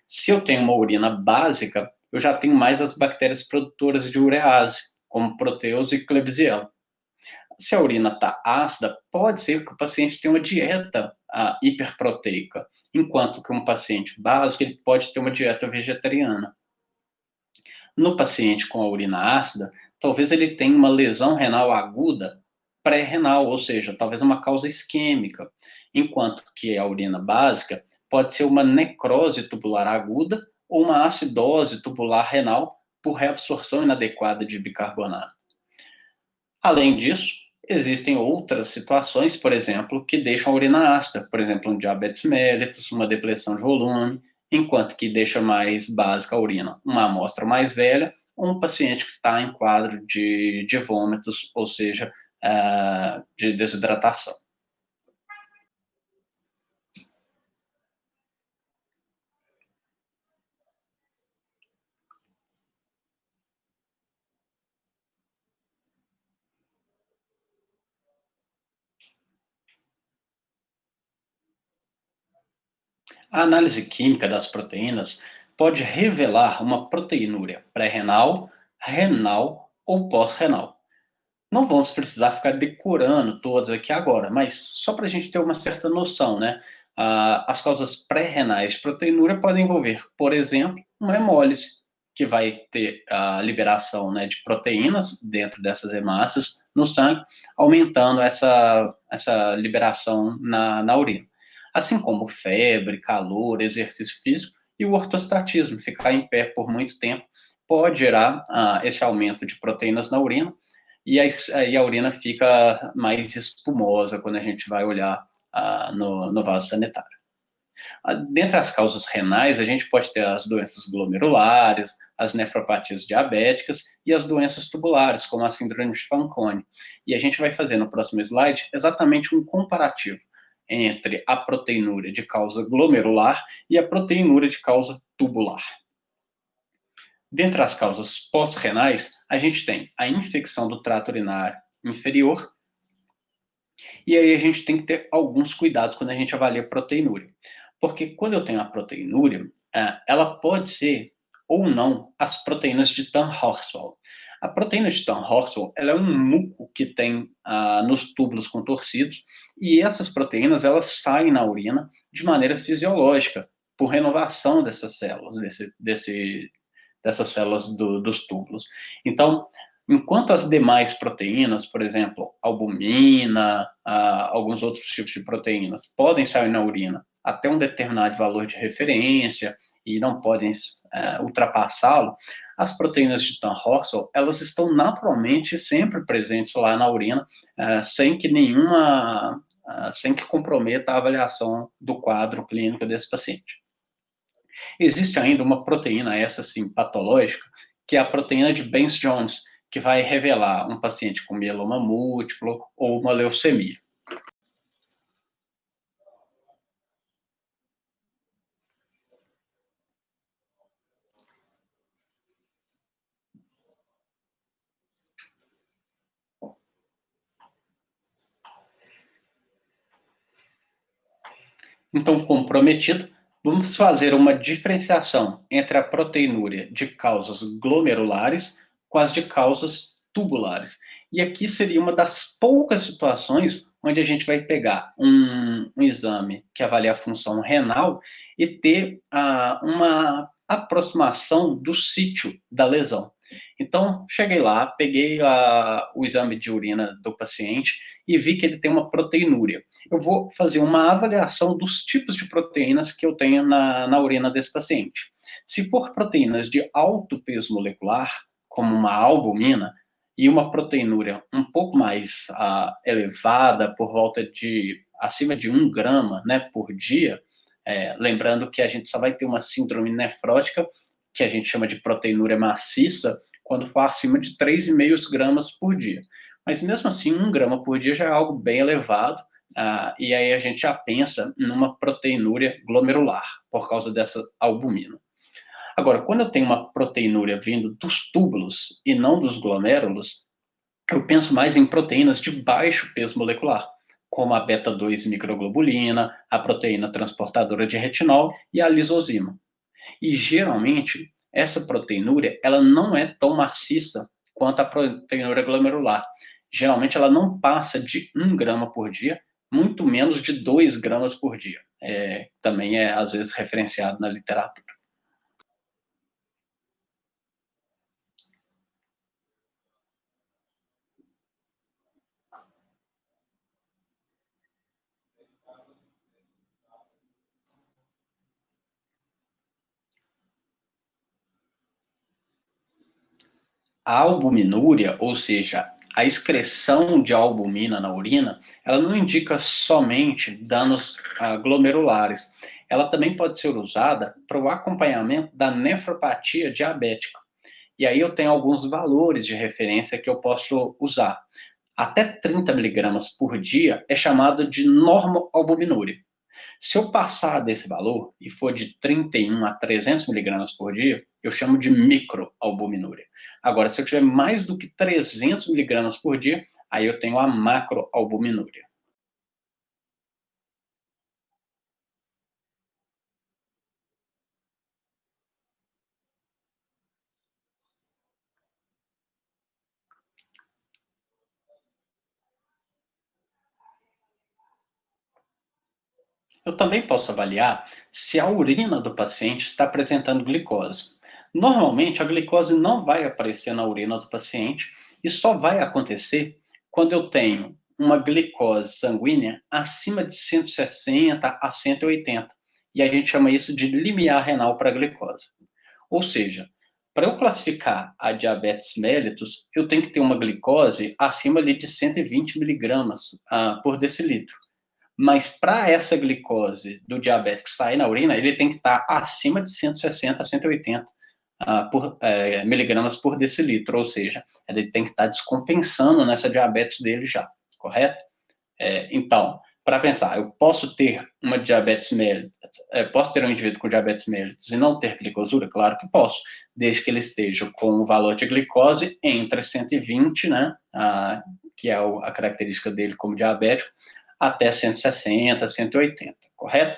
se eu tenho uma urina básica, eu já tenho mais as bactérias produtoras de urease, como Proteus e Klebsiella. Se a urina está ácida, pode ser que o paciente tenha uma dieta hiperproteica, enquanto que um paciente básico ele pode ter uma dieta vegetariana. No paciente com a urina ácida, talvez ele tenha uma lesão renal aguda pré-renal, ou seja, talvez uma causa isquêmica, enquanto que a urina básica pode ser uma necrose tubular aguda ou uma acidose tubular renal por reabsorção inadequada de bicarbonato. Além disso, existem outras situações, por exemplo, que deixam a urina ácida, por exemplo, um diabetes mellitus, uma depressão de volume, enquanto que deixa mais básica a urina uma amostra mais velha, ou um paciente que está em quadro de vômitos, ou seja, de desidratação. A análise química das proteínas pode revelar uma proteinúria pré-renal, renal ou pós-renal. Não vamos precisar ficar decorando todas aqui agora, mas só para a gente ter uma certa noção, né? As causas pré-renais de proteinúria podem envolver, por exemplo, uma hemólise, que vai ter a liberação, né, de proteínas dentro dessas hemácias no sangue, aumentando essa liberação na urina. Assim como febre, calor, exercício físico e o ortostatismo, ficar em pé por muito tempo, pode gerar esse aumento de proteínas na urina, e aí a urina fica mais espumosa quando a gente vai olhar no vaso sanitário. Dentre as causas renais, a gente pode ter as doenças glomerulares, as nefropatias diabéticas e as doenças tubulares, como a síndrome de Fanconi. E a gente vai fazer no próximo slide exatamente um comparativo entre a proteinúria de causa glomerular e a proteinúria de causa tubular. Dentre as causas pós-renais, a gente tem a infecção do trato urinário inferior, e aí a gente tem que ter alguns cuidados quando a gente avalia a proteinúria. Porque quando eu tenho a proteinúria, ela pode ser ou não as proteínas de Tan-Horsfall. A proteína de Tan-Horsfall, ela é um muco que tem nos túbulos contorcidos, e essas proteínas, elas saem na urina de maneira fisiológica, por renovação dessas células, dessas células dos túbulos. Então, enquanto as demais proteínas, por exemplo, albumina, alguns outros tipos de proteínas, podem sair na urina até um determinado valor de referência e não podem ultrapassá-lo, as proteínas de Tan-Horsfall, elas estão naturalmente sempre presentes lá na urina, sem que comprometa a avaliação do quadro clínico desse paciente. Existe ainda uma proteína, essa sim, patológica, que é a proteína de Bence-Jones, que vai revelar um paciente com mieloma múltiplo ou uma leucemia. Então, comprometido, vamos fazer uma diferenciação entre a proteinúria de causas glomerulares com as de causas tubulares. E aqui seria uma das poucas situações onde a gente vai pegar um exame que avalia a função renal e ter uma aproximação do sítio da lesão. Então, cheguei lá, peguei o exame de urina do paciente e vi que ele tem uma proteinúria. Eu vou fazer uma avaliação dos tipos de proteínas que eu tenho na urina desse paciente. Se for proteínas de alto peso molecular, como uma albumina, e uma proteinúria um pouco mais elevada, por volta de acima de 1 grama, né, por dia, lembrando que a gente só vai ter uma síndrome nefrótica, que a gente chama de proteinúria maciça, quando for acima de 3,5 gramas por dia. Mas mesmo assim, 1 grama por dia já é algo bem elevado, e aí a gente já pensa numa proteinúria glomerular, por causa dessa albumina. Agora, quando eu tenho uma proteinúria vindo dos túbulos e não dos glomérulos, eu penso mais em proteínas de baixo peso molecular, como a beta-2 microglobulina, a proteína transportadora de retinol e a lisozima. E geralmente, essa proteinúria, ela não é tão maciça quanto a proteinúria glomerular. Geralmente, ela não passa de 1 grama por dia, muito menos de 2 gramas por dia. Também é, às vezes, referenciado na literatura. A albuminúria, ou seja, a excreção de albumina na urina, ela não indica somente danos glomerulares. Ela também pode ser usada para o acompanhamento da nefropatia diabética. E aí eu tenho alguns valores de referência que eu posso usar. Até 30 miligramas por dia é chamado de normoalbuminúria. Se eu passar desse valor e for de 31 a 300 miligramas por dia, eu chamo de microalbuminúria. Agora, se eu tiver mais do que 300 miligramas por dia, aí eu tenho a macroalbuminúria. Eu também posso avaliar se a urina do paciente está apresentando glicose. Normalmente, a glicose não vai aparecer na urina do paciente e só vai acontecer quando eu tenho uma glicose sanguínea acima de 160 a 180. E a gente chama isso de limiar renal para a glicose. Ou seja, para eu classificar a diabetes mellitus, eu tenho que ter uma glicose acima ali de 120 miligramas por decilitro. Mas para essa glicose do diabético sair na urina, ele tem que estar acima de 160 a 180 miligramas por decilitro, ou seja, ele tem que estar descompensando nessa diabetes dele já, correto? Então, para pensar, eu posso ter uma diabetes mellitus, posso ter um indivíduo com diabetes mellitus e não ter glicosura? Claro que posso, desde que ele esteja com o valor de glicose entre 120, né, que é a característica dele como diabético, até 160, 180, correto?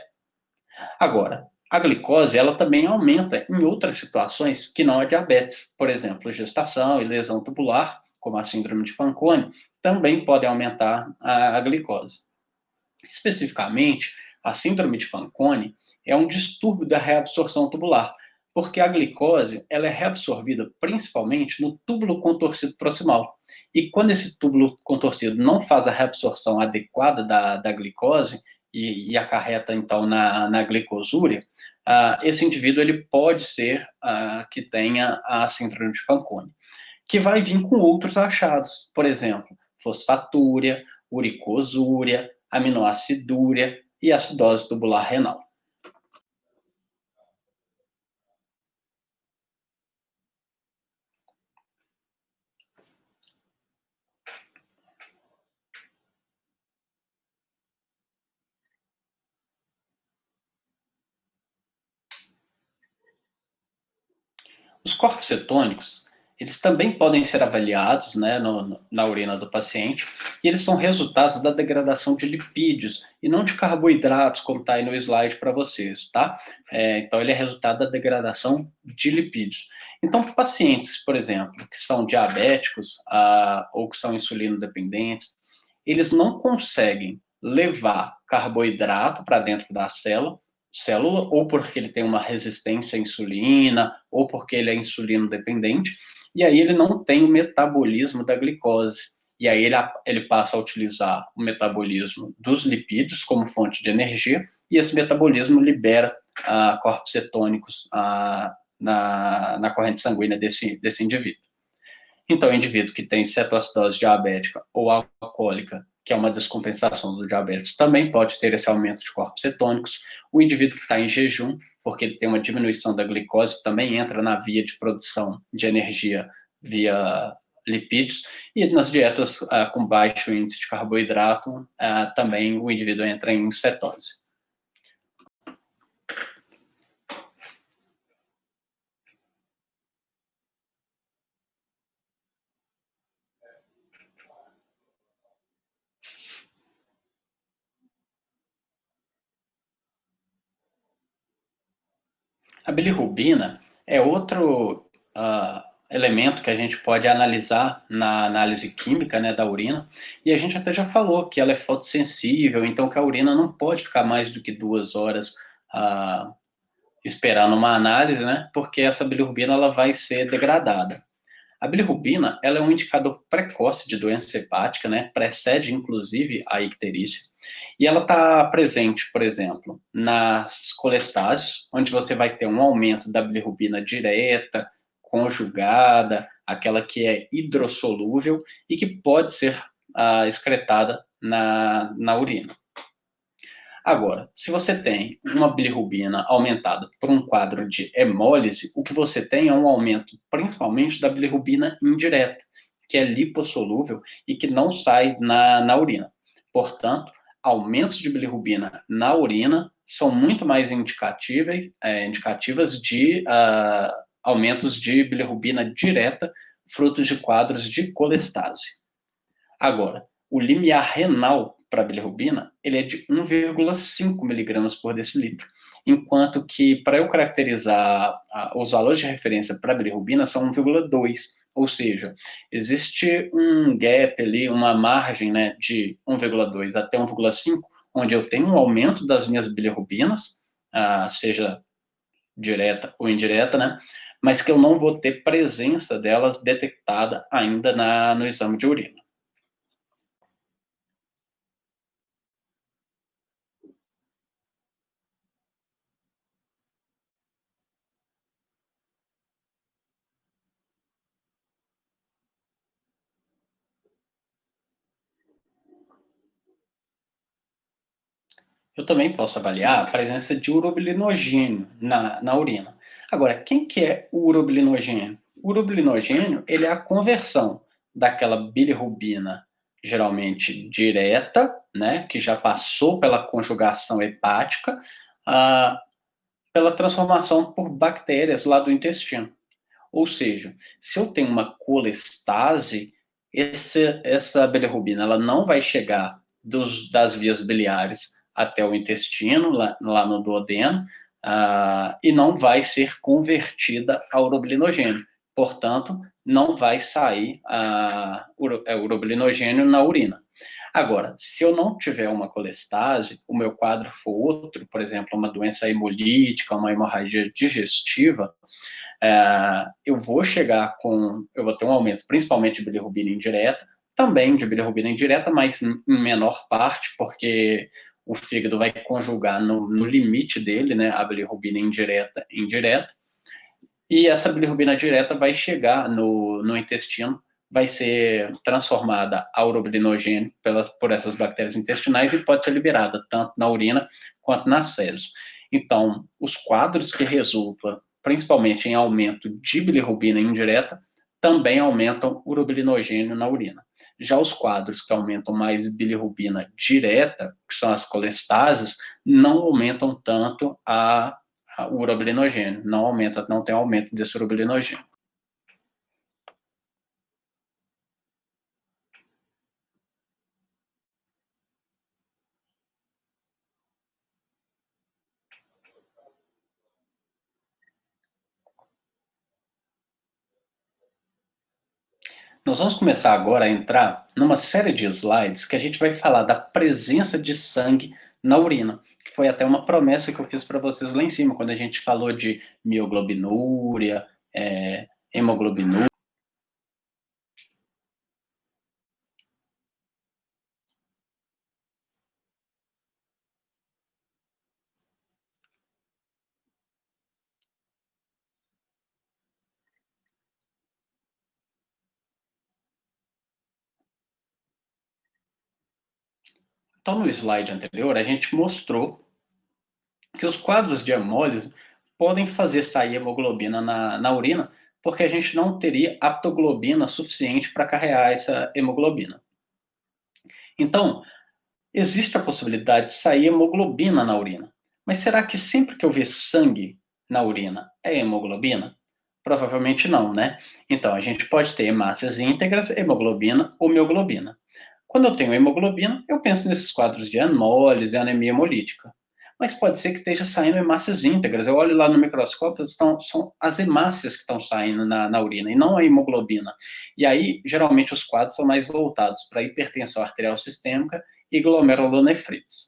Agora, a glicose, ela também aumenta em outras situações que não a diabetes. Por exemplo, gestação e lesão tubular, como a síndrome de Fanconi, também podem aumentar a glicose. Especificamente, a síndrome de Fanconi é um distúrbio da reabsorção tubular, porque a glicose ela é reabsorvida principalmente no túbulo contorcido proximal. E quando esse túbulo contorcido não faz a reabsorção adequada da glicose e acarreta, então, na glicosúria, esse indivíduo ele pode ser que tenha a síndrome de Fanconi, que vai vir com outros achados, por exemplo, fosfatúria, uricosúria, aminoacidúria e acidose tubular renal. Os corpos cetônicos, eles também podem ser avaliados, né, na urina do paciente, e eles são resultados da degradação de lipídios e não de carboidratos, como está aí no slide para vocês, tá? Então, ele é resultado da degradação de lipídios. Então, para pacientes, por exemplo, que são diabéticos ou que são insulino dependentes, eles não conseguem levar carboidrato para dentro da célula, ou porque ele tem uma resistência à insulina, ou porque ele é insulino dependente, e aí ele não tem o metabolismo da glicose. E aí ele passa a utilizar o metabolismo dos lipídios como fonte de energia, e esse metabolismo libera corpos cetônicos na corrente sanguínea desse indivíduo. Então, o indivíduo que tem cetoacidose diabética ou alcoólica, que é uma descompensação do diabetes, também pode ter esse aumento de corpos cetônicos. O indivíduo que está em jejum, porque ele tem uma diminuição da glicose, também entra na via de produção de energia via lipídios. E nas dietas com baixo índice de carboidrato, também o indivíduo entra em cetose. A bilirrubina é outro elemento que a gente pode analisar na análise química, né, da urina, e a gente até já falou que ela é fotossensível, então que a urina não pode ficar mais do que 2 horas esperando uma análise, né, porque essa bilirrubina ela vai ser degradada. A bilirrubina ela é um indicador precoce de doença hepática, né? Precede inclusive a icterícia, e ela está presente, por exemplo, nas colestases, onde você vai ter um aumento da bilirrubina direta, conjugada, aquela que é hidrossolúvel e que pode ser excretada na urina. Agora, se você tem uma bilirrubina aumentada por um quadro de hemólise, o que você tem é um aumento principalmente da bilirrubina indireta, que é lipossolúvel e que não sai na urina. Portanto, aumentos de bilirrubina na urina são muito mais indicativas de aumentos de bilirrubina direta, frutos de quadros de colestase. Agora, o limiar renal para a bilirrubina, ele é de 1,5 miligramas por decilitro, enquanto que para eu caracterizar os valores de referência para a bilirrubina são 1,2, ou seja, existe um gap ali, uma margem, né, de 1,2 até 1,5, onde eu tenho um aumento das minhas bilirrubinas, seja direta ou indireta, né, mas que eu não vou ter presença delas detectada ainda no exame de urina. Eu também posso avaliar a presença de urobilinogênio na urina. Agora, quem que é o urobilinogênio? O urobilinogênio, ele é a conversão daquela bilirrubina, geralmente direta, né, que já passou pela conjugação hepática, pela transformação por bactérias lá do intestino. Ou seja, se eu tenho uma colestase, essa bilirrubina ela não vai chegar das vias biliares até o intestino, lá no duodeno, e não vai ser convertida a urobilinogênio. Portanto, não vai sair urobilinogênio na urina. Agora, se eu não tiver uma colestase, o meu quadro for outro, por exemplo, uma doença hemolítica, uma hemorragia digestiva, eu vou ter um aumento principalmente de bilirrubina indireta, também de bilirrubina indireta, mas em menor parte, porque o fígado vai conjugar no limite dele, né, a bilirrubina indireta, e essa bilirrubina direta vai chegar no intestino, vai ser transformada a urobilinogênio por essas bactérias intestinais e pode ser liberada tanto na urina quanto nas fezes. Então, os quadros que resultam principalmente em aumento de bilirrubina indireta também aumentam urobilinogênio na urina. Já os quadros que aumentam mais bilirrubina direta, que são as colestases, não aumentam tanto o urobilinogênio, não aumenta, não tem aumento desse urobilinogênio. Nós vamos começar agora a entrar numa série de slides que a gente vai falar da presença de sangue na urina, que foi até uma promessa que eu fiz para vocês lá em cima, quando a gente falou de mioglobinúria, hemoglobinúria. Então, no slide anterior, a gente mostrou que os quadros de hemólise podem fazer sair hemoglobina na urina, porque a gente não teria aptoglobina suficiente para carregar essa hemoglobina. Então, existe a possibilidade de sair hemoglobina na urina. Mas será que sempre que eu ver sangue na urina é hemoglobina? Provavelmente não, né? Então, a gente pode ter hemácias íntegras, hemoglobina ou mioglobina. Quando eu tenho hemoglobina, eu penso nesses quadros de hemólise e anemia hemolítica. Mas pode ser que esteja saindo hemácias íntegras. Eu olho lá no microscópio, são as hemácias que estão saindo na urina, e não a hemoglobina. E aí, geralmente, os quadros são mais voltados para hipertensão arterial sistêmica e glomerulonefrites.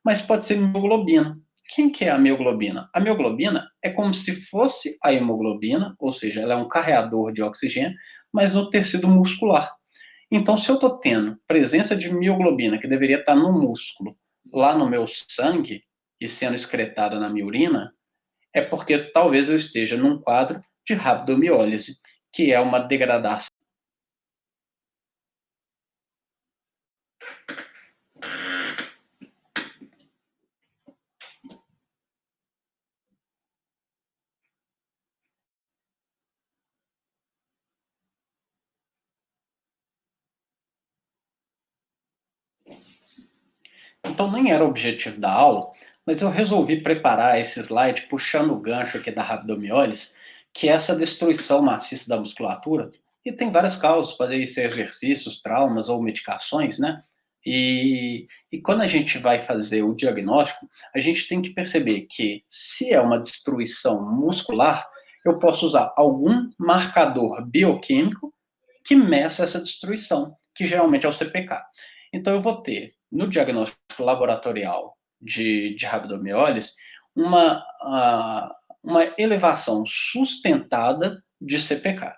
Mas pode ser mioglobina. Quem que é a mioglobina? A mioglobina é como se fosse a hemoglobina, ou seja, ela é um carreador de oxigênio, mas no tecido muscular. Então, se eu estou tendo presença de mioglobina, que deveria estar no músculo, lá no meu sangue, e sendo excretada na minha urina, é porque talvez eu esteja num quadro de rabdomiólise, que é uma degradação. Então, nem era o objetivo da aula, mas eu resolvi preparar esse slide puxando o gancho aqui da rabdomiólise, que é essa destruição maciça da musculatura, e tem várias causas, podem ser exercícios, traumas ou medicações, né? E quando a gente vai fazer o diagnóstico, a gente tem que perceber que, se é uma destruição muscular, eu posso usar algum marcador bioquímico que meça essa destruição, que geralmente é o CPK. Então, eu vou ter, no diagnóstico laboratorial de rabdomiólise, uma elevação sustentada de CPK.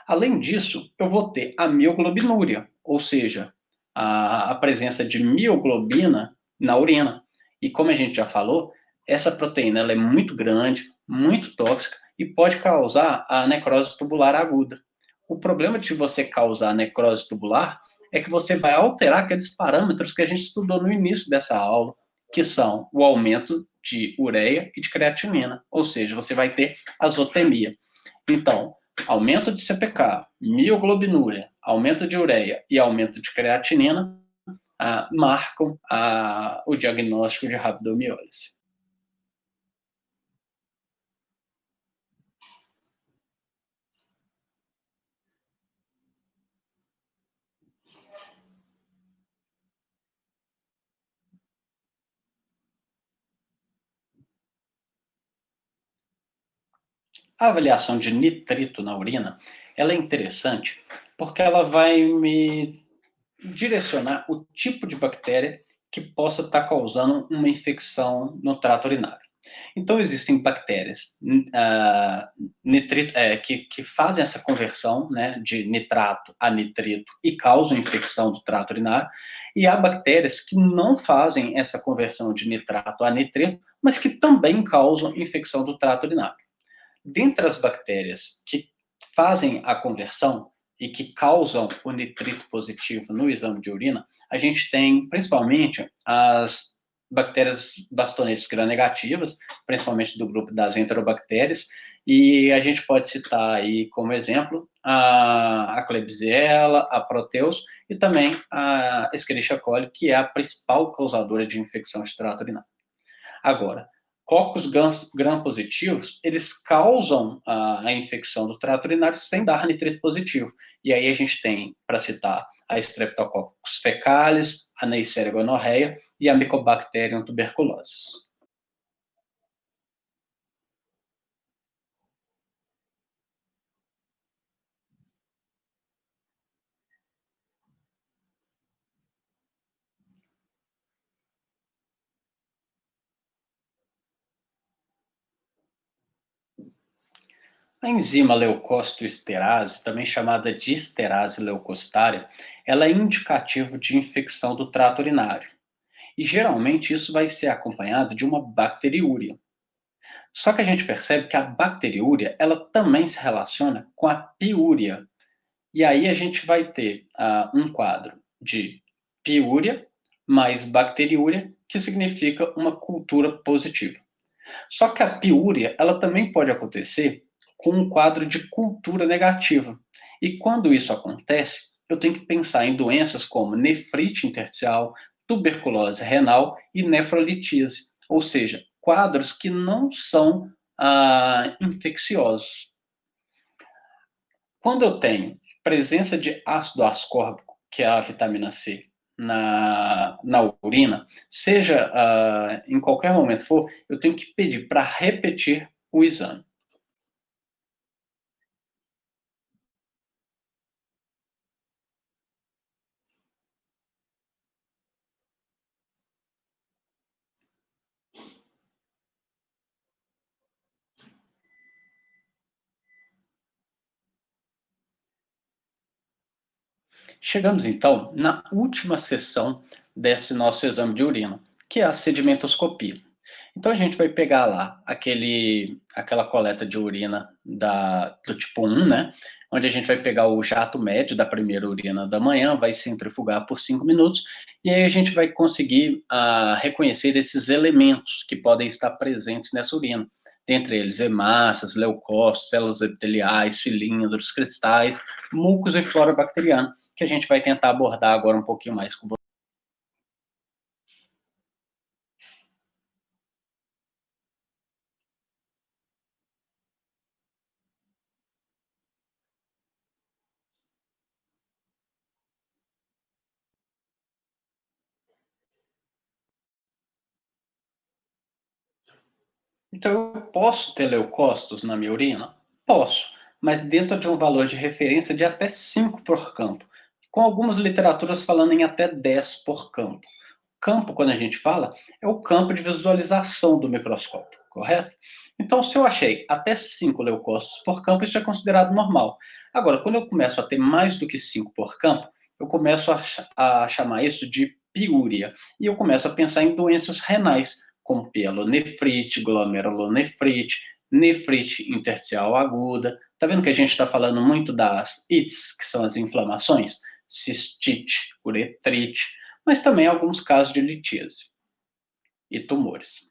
Além disso, eu vou ter a mioglobinúria, ou seja, a presença de mioglobina na urina. E como a gente já falou, essa proteína ela é muito grande, muito tóxica e pode causar a necrose tubular aguda. O problema de você causar necrose tubular é que você vai alterar aqueles parâmetros que a gente estudou no início dessa aula, que são o aumento de ureia e de creatinina, ou seja, você vai ter azotemia. Então, aumento de CPK, mioglobinúria, aumento de ureia e aumento de creatinina marcam o diagnóstico de rabdomiólise. A avaliação de nitrito na urina, ela é interessante porque ela vai me direcionar o tipo de bactéria que possa estar causando uma infecção no trato urinário. Então, existem bactérias que fazem essa conversão, né, de nitrato a nitrito e causam infecção do trato urinário, e há bactérias que não fazem essa conversão de nitrato a nitrito, mas que também causam infecção do trato urinário. Dentre as bactérias que fazem a conversão e que causam o nitrito positivo no exame de urina, a gente tem principalmente as bactérias bastonetes gram-negativas, principalmente do grupo das enterobactérias, e a gente pode citar aí como exemplo a Klebsiella, a Proteus e também a Escherichia coli, que é a principal causadora de infecção de trato urinário. Agora, Cocos gram-positivos, eles causam a infecção do trato urinário sem dar nitrito positivo. E aí a gente tem, para citar, a Streptococcus fecalis, a Neisseria gonorreia e a Mycobacterium tuberculosis. A enzima leucostoesterase, também chamada de esterase leucocitária, ela é indicativo de infecção do trato urinário. E geralmente isso vai ser acompanhado de uma bacteriúria. Só que a gente percebe que a bacteriúria, ela também se relaciona com a piúria. E aí a gente vai ter um quadro de piúria mais bacteriúria, que significa uma cultura positiva. Só que a piúria, ela também pode acontecer com um quadro de cultura negativa. E quando isso acontece, eu tenho que pensar em doenças como nefrite intersticial, tuberculose renal e nefrolitise, ou seja, quadros que não são infecciosos. Quando eu tenho presença de ácido ascórbico, que é a vitamina C, na urina, seja em qualquer momento for, eu tenho que pedir para repetir o exame. Chegamos então na última sessão desse nosso exame de urina, que é a sedimentoscopia. Então a gente vai pegar lá aquela coleta de urina do tipo 1, né? Onde a gente vai pegar o jato médio da primeira urina da manhã, vai centrifugar por 5 minutos, e aí a gente vai conseguir reconhecer esses elementos que podem estar presentes nessa urina. Dentre eles, hemácias, leucócitos, células epiteliais, cilindros, cristais, mucos e flora bacteriana, que a gente vai tentar abordar agora um pouquinho mais com você. Então, eu posso ter leucócitos na minha urina? Posso, mas dentro de um valor de referência de até 5 por campo, com algumas literaturas falando em até 10 por campo. Campo, quando a gente fala, é o campo de visualização do microscópio, correto? Então, se eu achei até 5 leucócitos por campo, isso é considerado normal. Agora, quando eu começo a ter mais do que 5 por campo, eu começo a chamar isso de piúria. E eu começo a pensar em doenças renais, como pielonefrite, glomerulonefrite, nefrite intersticial aguda. Tá vendo que a gente está falando muito das ITs, que são as inflamações? Cistite, uretrite, mas também alguns casos de litíase e tumores.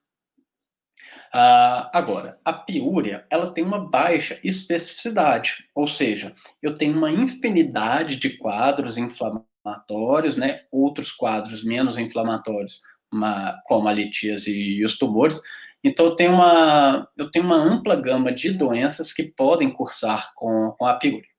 Agora, a piúria, ela tem uma baixa especificidade, ou seja, eu tenho uma infinidade de quadros inflamatórios, né, outros quadros menos inflamatórios, como a litíase e os tumores. Então, eu tenho uma ampla gama de doenças que podem cursar com a piúria.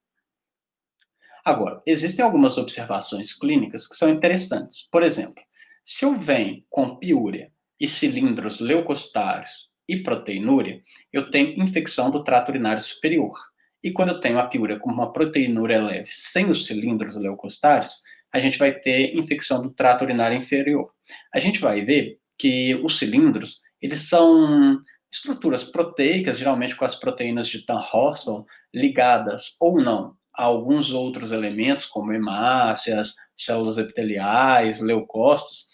Agora, existem algumas observações clínicas que são interessantes. Por exemplo, se eu venho com piúria e cilindros leucocitários e proteinúria, eu tenho infecção do trato urinário superior. E quando eu tenho a piúria com uma proteinúria leve sem os cilindros leucocitários, a gente vai ter infecção do trato urinário inferior. A gente vai ver que os cilindros, eles são estruturas proteicas, geralmente com as proteínas de Tan-Horston ligadas ou não a alguns outros elementos, como hemácias, células epiteliais, leucócitos,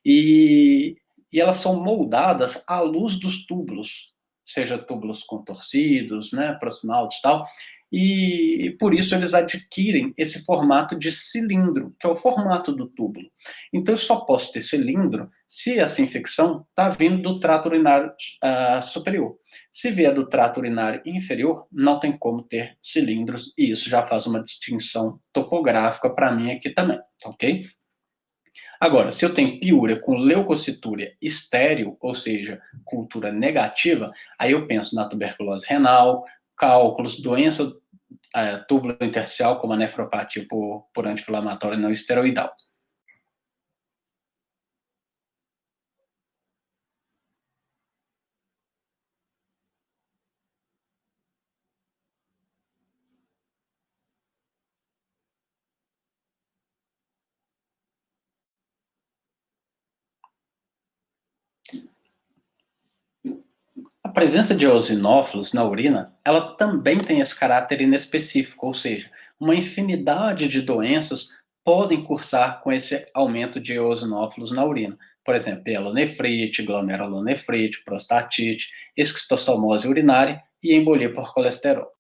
e, e elas são moldadas à luz dos túbulos, seja túbulos contorcidos, né, proximal e tal, e por isso eles adquirem esse formato de cilindro, que é o formato do túbulo. Então eu só posso ter cilindro se essa infecção está vindo do trato urinário superior. Se vier do trato urinário inferior, não tem como ter cilindros, e isso já faz uma distinção topográfica para mim aqui também, ok? Agora, se eu tenho piúria com leucocitúria estéril, ou seja, cultura negativa, aí eu penso na tuberculose renal, cálculos, doença túbulo intersticial, como a nefropatia por anti-inflamatório não esteroidal. A presença de eosinófilos na urina, ela também tem esse caráter inespecífico, ou seja, uma infinidade de doenças podem cursar com esse aumento de eosinófilos na urina. Por exemplo, pielonefrite, glomerulonefrite, prostatite, esquistossomose urinária e embolia por colesterol.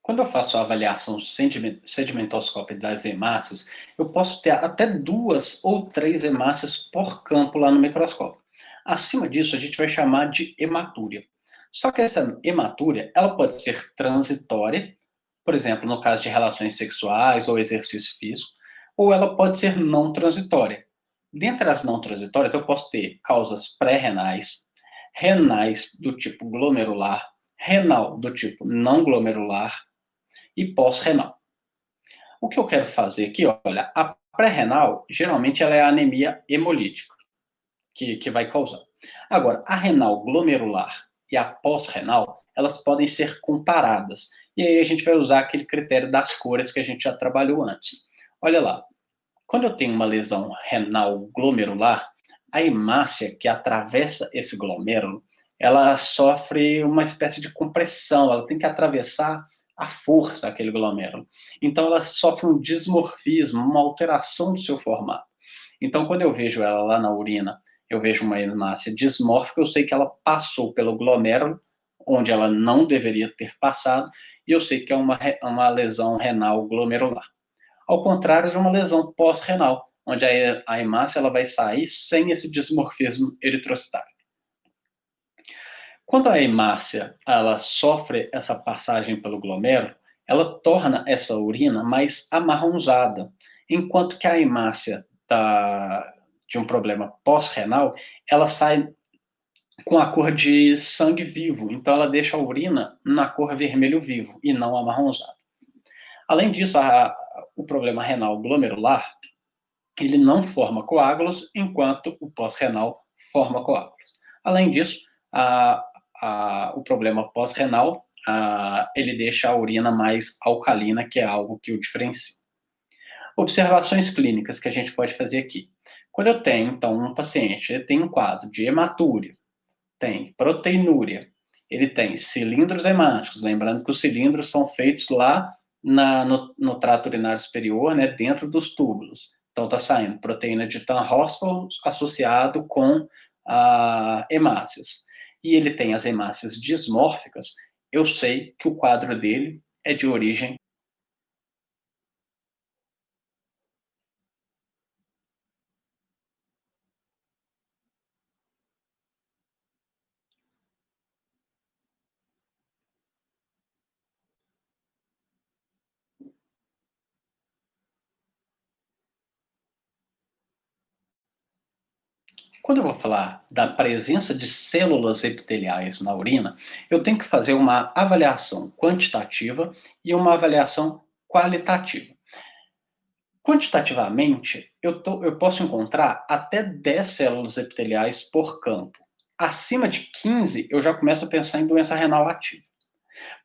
Quando eu faço a avaliação sedimentoscópica das hemácias, eu posso ter até 2 ou 3 hemácias por campo lá no microscópio. Acima disso, a gente vai chamar de hematúria. Só que essa hematúria, ela pode ser transitória, por exemplo, no caso de relações sexuais ou exercício físico, ou ela pode ser não transitória. Dentre as não transitórias, eu posso ter causas pré-renais, renais do tipo glomerular, renal do tipo não glomerular, e pós-renal. O que eu quero fazer aqui, olha, a pré-renal, geralmente ela é a anemia hemolítica, que vai causar. Agora, a renal glomerular e a pós-renal, elas podem ser comparadas. E aí a gente vai usar aquele critério das cores que a gente já trabalhou antes. Olha lá, quando eu tenho uma lesão renal glomerular, a hemácia que atravessa esse glomérulo, ela sofre uma espécie de compressão, ela tem que atravessar a força aquele glomérulo. Então ela sofre um dismorfismo, uma alteração do seu formato. Então quando eu vejo ela lá na urina, eu vejo uma hemácia dismórfica, eu sei que ela passou pelo glomérulo, onde ela não deveria ter passado, e eu sei que é uma lesão renal glomerular. Ao contrário de uma lesão pós-renal, onde a hemácia ela vai sair sem esse dismorfismo eritrocitário. Quando a hemácia ela sofre essa passagem pelo glomérulo, ela torna essa urina mais amarronzada, enquanto que a hemácia de um problema pós-renal, ela sai com a cor de sangue vivo, então ela deixa a urina na cor vermelho vivo e não amarronzada. Além disso, o problema renal glomerular ele não forma coágulos, enquanto o pós-renal forma coágulos. Além disso, o problema pós-renal, ele deixa a urina mais alcalina, que é algo que o diferencia. Observações clínicas que a gente pode fazer aqui. Quando eu tenho, então, um paciente, ele tem um quadro de hematúria, tem proteinúria, ele tem cilindros hemáticos, lembrando que os cilindros são feitos lá no trato urinário superior, né, dentro dos túbulos. Então está saindo proteína de Tan-Hoffmann associado com hemácias. E ele tem as hemácias dismórficas, eu sei que o quadro dele é de origem. Quando eu vou falar da presença de células epiteliais na urina, eu tenho que fazer uma avaliação quantitativa e uma avaliação qualitativa. Quantitativamente, eu posso encontrar até 10 células epiteliais por campo. Acima de 15, eu já começo a pensar em doença renal ativa.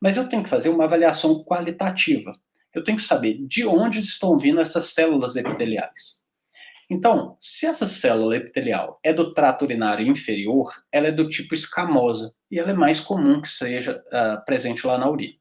Mas eu tenho que fazer uma avaliação qualitativa. Eu tenho que saber de onde estão vindo essas células epiteliais. Então, se essa célula epitelial é do trato urinário inferior, ela é do tipo escamosa e ela é mais comum que seja presente lá na urina.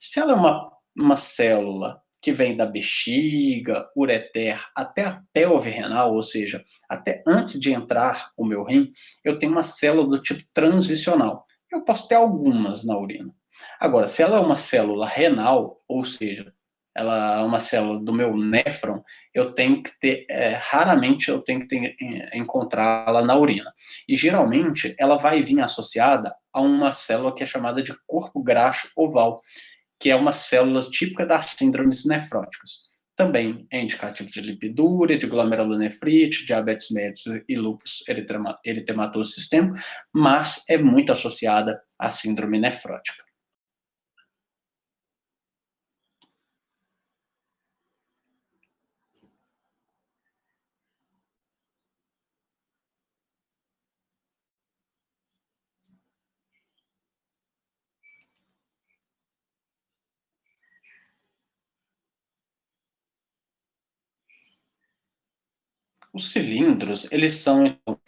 Se ela é uma célula que vem da bexiga, ureter, até a pelve renal, ou seja, até antes de entrar o meu rim, eu tenho uma célula do tipo transicional. Eu posso ter algumas na urina. Agora, se ela é uma célula renal, ou seja, ela é uma célula do meu néfron, eu tenho que ter, raramente eu tenho que encontrá-la na urina. E geralmente ela vai vir associada a uma célula que é chamada de corpo graxo oval, que é uma célula típica das síndromes nefróticas. Também é indicativo de lipidúria, de glomerulonefrite, diabetes mellitus e lúpus eritematoso sistêmico, mas é muito associada à síndrome nefrótica. Os cilindros, eles são então,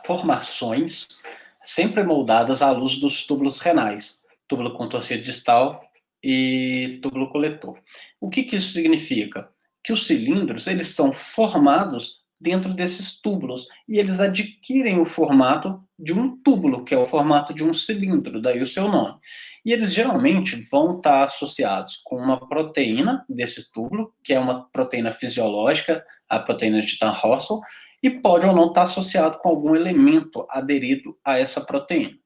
formações sempre moldadas à luz dos túbulos renais, túbulo contorcido distal e túbulo coletor. O que isso significa? Que os cilindros, eles são formados dentro desses túbulos e eles adquirem o formato de um túbulo, que é o formato de um cilindro, daí o seu nome. E eles geralmente vão estar associados com uma proteína desse túbulo, que é uma proteína fisiológica, a proteína de Tan-Russell, e pode ou não estar associado com algum elemento aderido a essa proteína.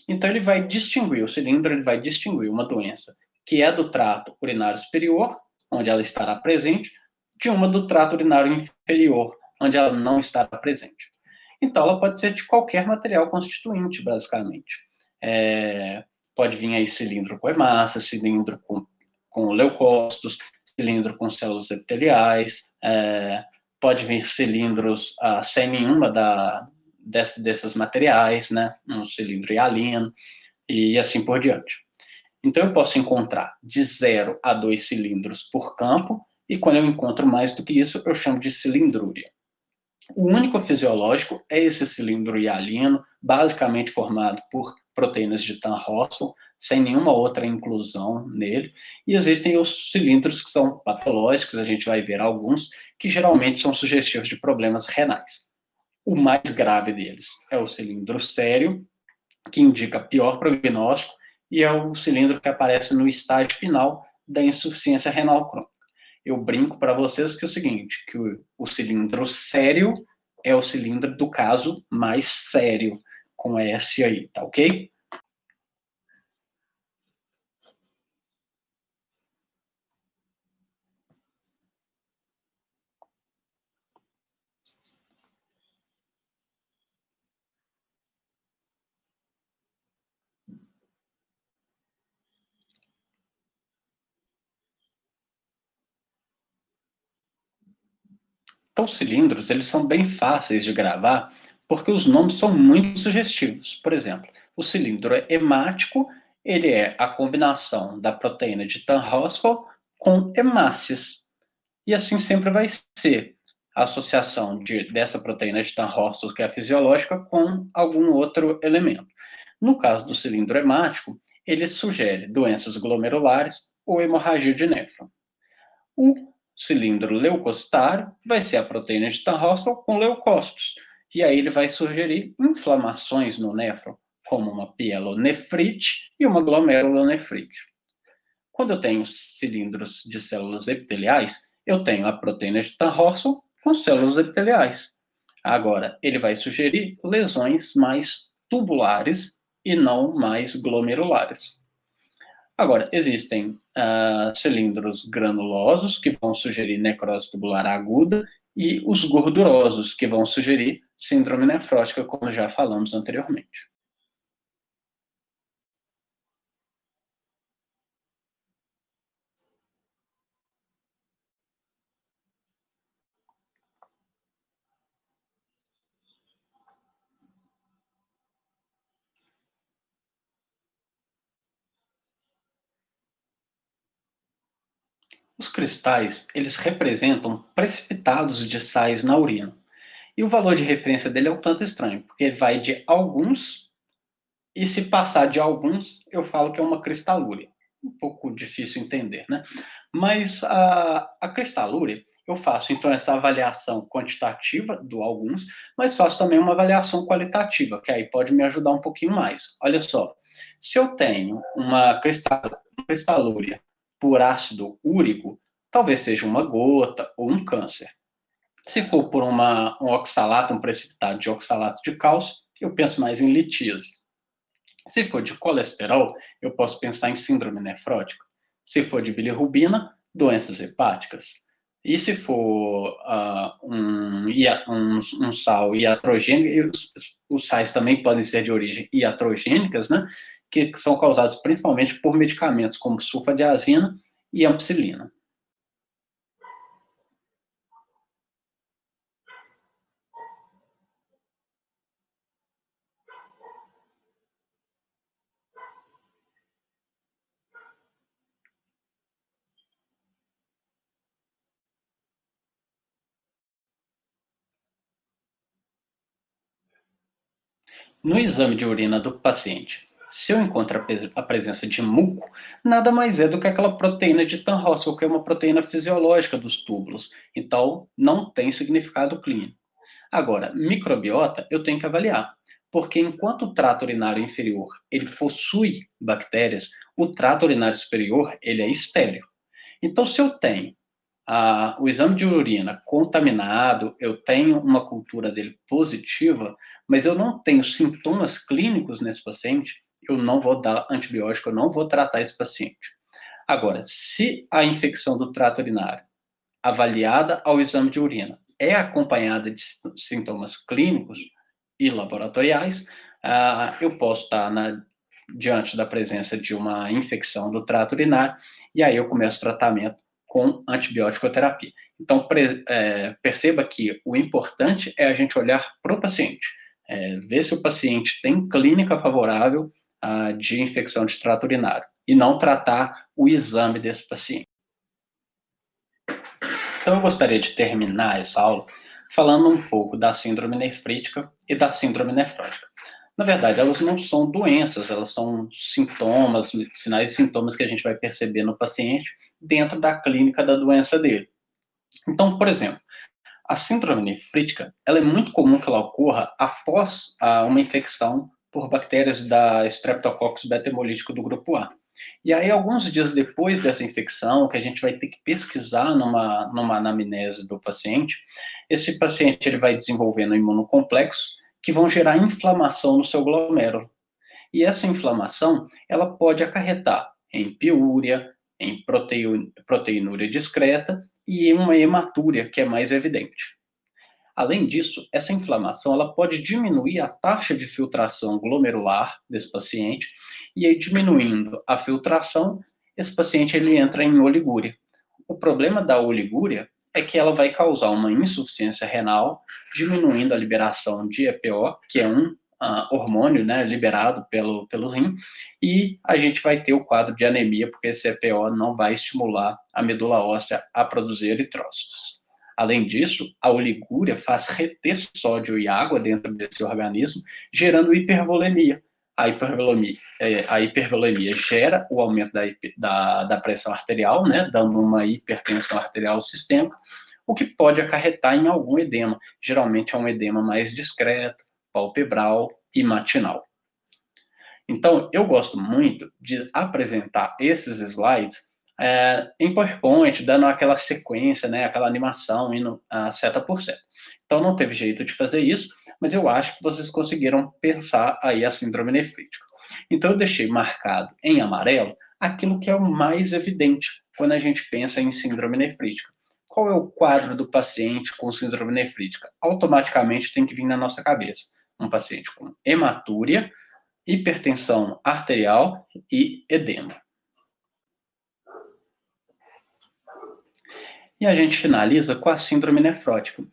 Então, ele vai distinguir, o cilindro ele vai distinguir uma doença que é do trato urinário superior, onde ela estará presente, de uma do trato urinário inferior, onde ela não estará presente. Então, ela pode ser de qualquer material constituinte, basicamente. Pode vir aí cilindro com hemácia, cilindro com leucócitos, cilindro com células epiteliais, pode vir cilindros sem nenhuma desses materiais, né? Um cilindro hialino, e assim por diante. Então, eu posso encontrar de 0 a 2 cilindros por campo, e quando eu encontro mais do que isso, eu chamo de cilindrúria. O único fisiológico é esse cilindro hialino, basicamente formado por proteínas de Tan-Russell, sem nenhuma outra inclusão nele. E existem os cilindros que são patológicos, a gente vai ver alguns, que geralmente são sugestivos de problemas renais. O mais grave deles é o cilindro sério, que indica pior prognóstico, e é o cilindro que aparece no estágio final da insuficiência renal crônica. Eu brinco para vocês que é o seguinte, que o cilindro sério é o cilindro do caso mais sério, com S aí, tá ok? Então, os cilindros, eles são bem fáceis de gravar, porque os nomes são muito sugestivos. Por exemplo, o cilindro hemático, ele é a combinação da proteína de Tan-Russell com hemácias. E assim sempre vai ser a associação dessa proteína de Tan-Russell, que é a fisiológica, com algum outro elemento. No caso do cilindro hemático, ele sugere doenças glomerulares ou hemorragia de néfron. O cilindro leucocitário vai ser a proteína de Tan-Russell com leucócitos, e aí ele vai sugerir inflamações no néfron, como uma pielonefrite e uma glomerulonefrite. Quando eu tenho cilindros de células epiteliais, eu tenho a proteína de Tan-Russell com células epiteliais. Agora, ele vai sugerir lesões mais tubulares e não mais glomerulares. Agora, existem cilindros granulosos, que vão sugerir necrose tubular aguda, e os gordurosos, que vão sugerir síndrome nefrótica, como já falamos anteriormente. Os cristais, eles representam precipitados de sais na urina. E o valor de referência dele é um tanto estranho, porque ele vai de alguns, e se passar de alguns, eu falo que é uma cristalúria. Um pouco difícil entender, né? Mas a cristalúria, eu faço então essa avaliação quantitativa do alguns, mas faço também uma avaliação qualitativa, que aí pode me ajudar um pouquinho mais. Olha só, se eu tenho uma cristalúria por ácido úrico, talvez seja uma gota ou um câncer. Se for por um oxalato, um precipitado de oxalato de cálcio, eu penso mais em litíase. Se for de colesterol, eu posso pensar em síndrome nefrótica. Se for de bilirrubina, doenças hepáticas. E se for um sal iatrogênico, os sais também podem ser de origem iatrogênicas, né? Que são causados principalmente por medicamentos como sulfadiazina e ampicilina. No exame de urina do paciente, se eu encontro a presença de muco, nada mais é do que aquela proteína de Tan Russell, que é uma proteína fisiológica dos túbulos. Então, não tem significado clínico. Agora, microbiota eu tenho que avaliar, porque enquanto o trato urinário inferior ele possui bactérias, o trato urinário superior ele é estéril. Então, se eu tenho o exame de urina contaminado, eu tenho uma cultura dele positiva, mas eu não tenho sintomas clínicos nesse paciente, eu não vou dar antibiótico, eu não vou tratar esse paciente. Agora, se a infecção do trato urinário, avaliada ao exame de urina, é acompanhada de sintomas clínicos e laboratoriais, eu posso estar diante da presença de uma infecção do trato urinário, e aí eu começo o tratamento com antibiótico-terapia. Então, perceba que o importante é a gente olhar para o paciente, ver se o paciente tem clínica favorável de infecção de trato urinário, e não tratar o exame desse paciente. Então, eu gostaria de terminar essa aula falando um pouco da síndrome nefrítica e da síndrome nefrótica. Na verdade, elas não são doenças, elas são sintomas, sinais e sintomas que a gente vai perceber no paciente dentro da clínica da doença dele. Então, por exemplo, a síndrome nefrítica, ela é muito comum que ela ocorra após uma infecção por bactérias da Streptococcus beta-hemolítico do grupo A. E aí, alguns dias depois dessa infecção, que a gente vai ter que pesquisar numa anamnese do paciente, esse paciente ele vai desenvolvendo imunocomplexos que vão gerar inflamação no seu glomérulo. E essa inflamação, ela pode acarretar em piúria, em proteinúria discreta e em uma hematúria, que é mais evidente. Além disso, essa inflamação ela pode diminuir a taxa de filtração glomerular desse paciente, e aí diminuindo a filtração, esse paciente ele entra em oligúria. O problema da oligúria é que ela vai causar uma insuficiência renal, diminuindo a liberação de EPO, que é um hormônio, né, liberado pelo rim, e a gente vai ter o quadro de anemia, porque esse EPO não vai estimular a medula óssea a produzir eritrócitos. Além disso, a oligúria faz reter sódio e água dentro desse organismo, gerando hipervolemia. A hipervolemia gera o aumento da pressão arterial, né, dando uma hipertensão arterial sistêmica, o que pode acarretar em algum edema. Geralmente é um edema mais discreto, palpebral e matinal. Então, eu gosto muito de apresentar esses slides em PowerPoint, dando aquela sequência, né, aquela animação, indo seta por seta. Então, não teve jeito de fazer isso, mas eu acho que vocês conseguiram pensar aí a síndrome nefrítica. Então, eu deixei marcado em amarelo aquilo que é o mais evidente quando a gente pensa em síndrome nefrítica. Qual é o quadro do paciente com síndrome nefrítica? Automaticamente tem que vir na nossa cabeça um paciente com hematúria, hipertensão arterial e edema. E a gente finaliza com a síndrome nefrótica.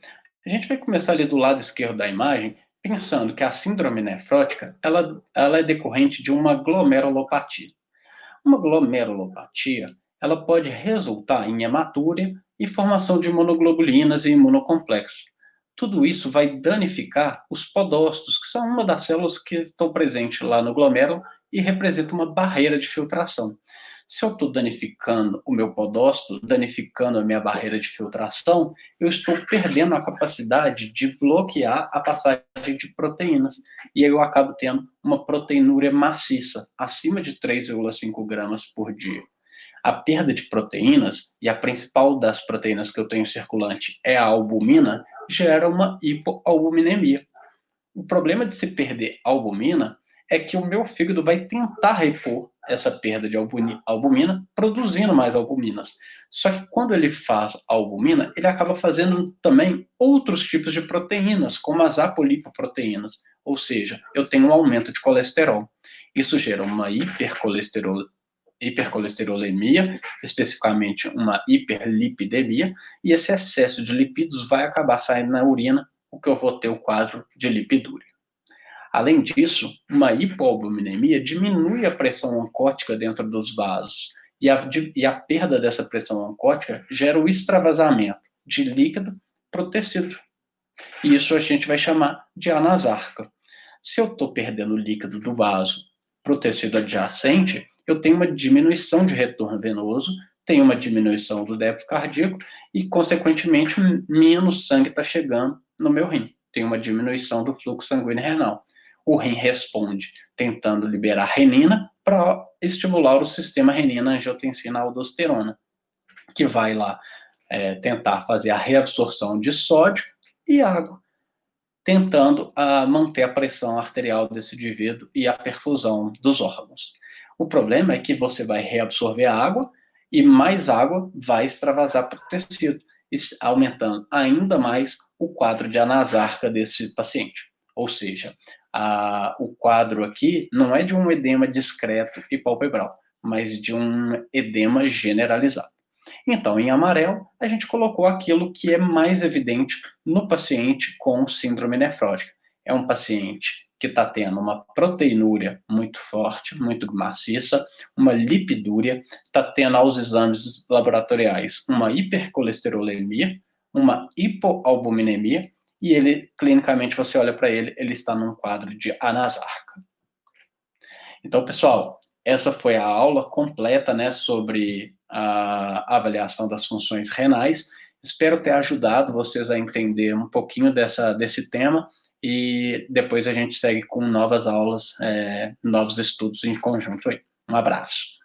A gente vai começar ali do lado esquerdo da imagem, pensando que a síndrome nefrótica, ela é decorrente de uma glomerulopatia. Uma glomerulopatia, ela pode resultar em hematúria e formação de imunoglobulinas e imunocomplexos. Tudo isso vai danificar os podócitos, que são uma das células que estão presentes lá no glomérulo e representam uma barreira de filtração. Se eu estou danificando o meu podócito, danificando a minha barreira de filtração, eu estou perdendo a capacidade de bloquear a passagem de proteínas. E aí eu acabo tendo uma proteinúria maciça, acima de 3,5 gramas por dia. A perda de proteínas, e a principal das proteínas que eu tenho circulante é a albumina, gera uma hipoalbuminemia. O problema de se perder albumina é que o meu fígado vai tentar repor essa perda de albumina, produzindo mais albuminas. Só que quando ele faz albumina, ele acaba fazendo também outros tipos de proteínas, como as apolipoproteínas. Ou seja, eu tenho um aumento de colesterol. Isso gera uma hipercolesterolemia, especificamente uma hiperlipidemia, e esse excesso de lipídios vai acabar saindo na urina, o que eu vou ter o quadro de lipidúria. Além disso, uma hipoalbuminemia diminui a pressão oncótica dentro dos vasos, e a perda dessa pressão oncótica gera o extravasamento de líquido para o tecido. E isso a gente vai chamar de anasarca. Se eu estou perdendo líquido do vaso para o tecido adjacente, eu tenho uma diminuição de retorno venoso, tenho uma diminuição do débito cardíaco e, consequentemente, menos sangue está chegando no meu rim. Tem uma diminuição do fluxo sanguíneo renal. O rim responde tentando liberar renina para estimular o sistema renina-angiotensina-aldosterona, que vai lá tentar fazer a reabsorção de sódio e água, tentando manter a pressão arterial desse indivíduo e a perfusão dos órgãos. O problema é que você vai reabsorver a água e mais água vai extravasar para o tecido, aumentando ainda mais o quadro de anasarca desse paciente. Ou seja, o quadro aqui não é de um edema discreto e palpebral, mas de um edema generalizado. Então, em amarelo, a gente colocou aquilo que é mais evidente no paciente com síndrome nefrótica. É um paciente que está tendo uma proteinúria muito forte, muito maciça, uma lipidúria, está tendo aos exames laboratoriais uma hipercolesterolemia, uma hipoalbuminemia, e ele, clinicamente, você olha para ele, ele está num quadro de anasarca. Então, pessoal, essa foi a aula completa, né, sobre a avaliação das funções renais. Espero ter ajudado vocês a entender um pouquinho desse tema e depois a gente segue com novas aulas, novos estudos em conjunto aí. Um abraço.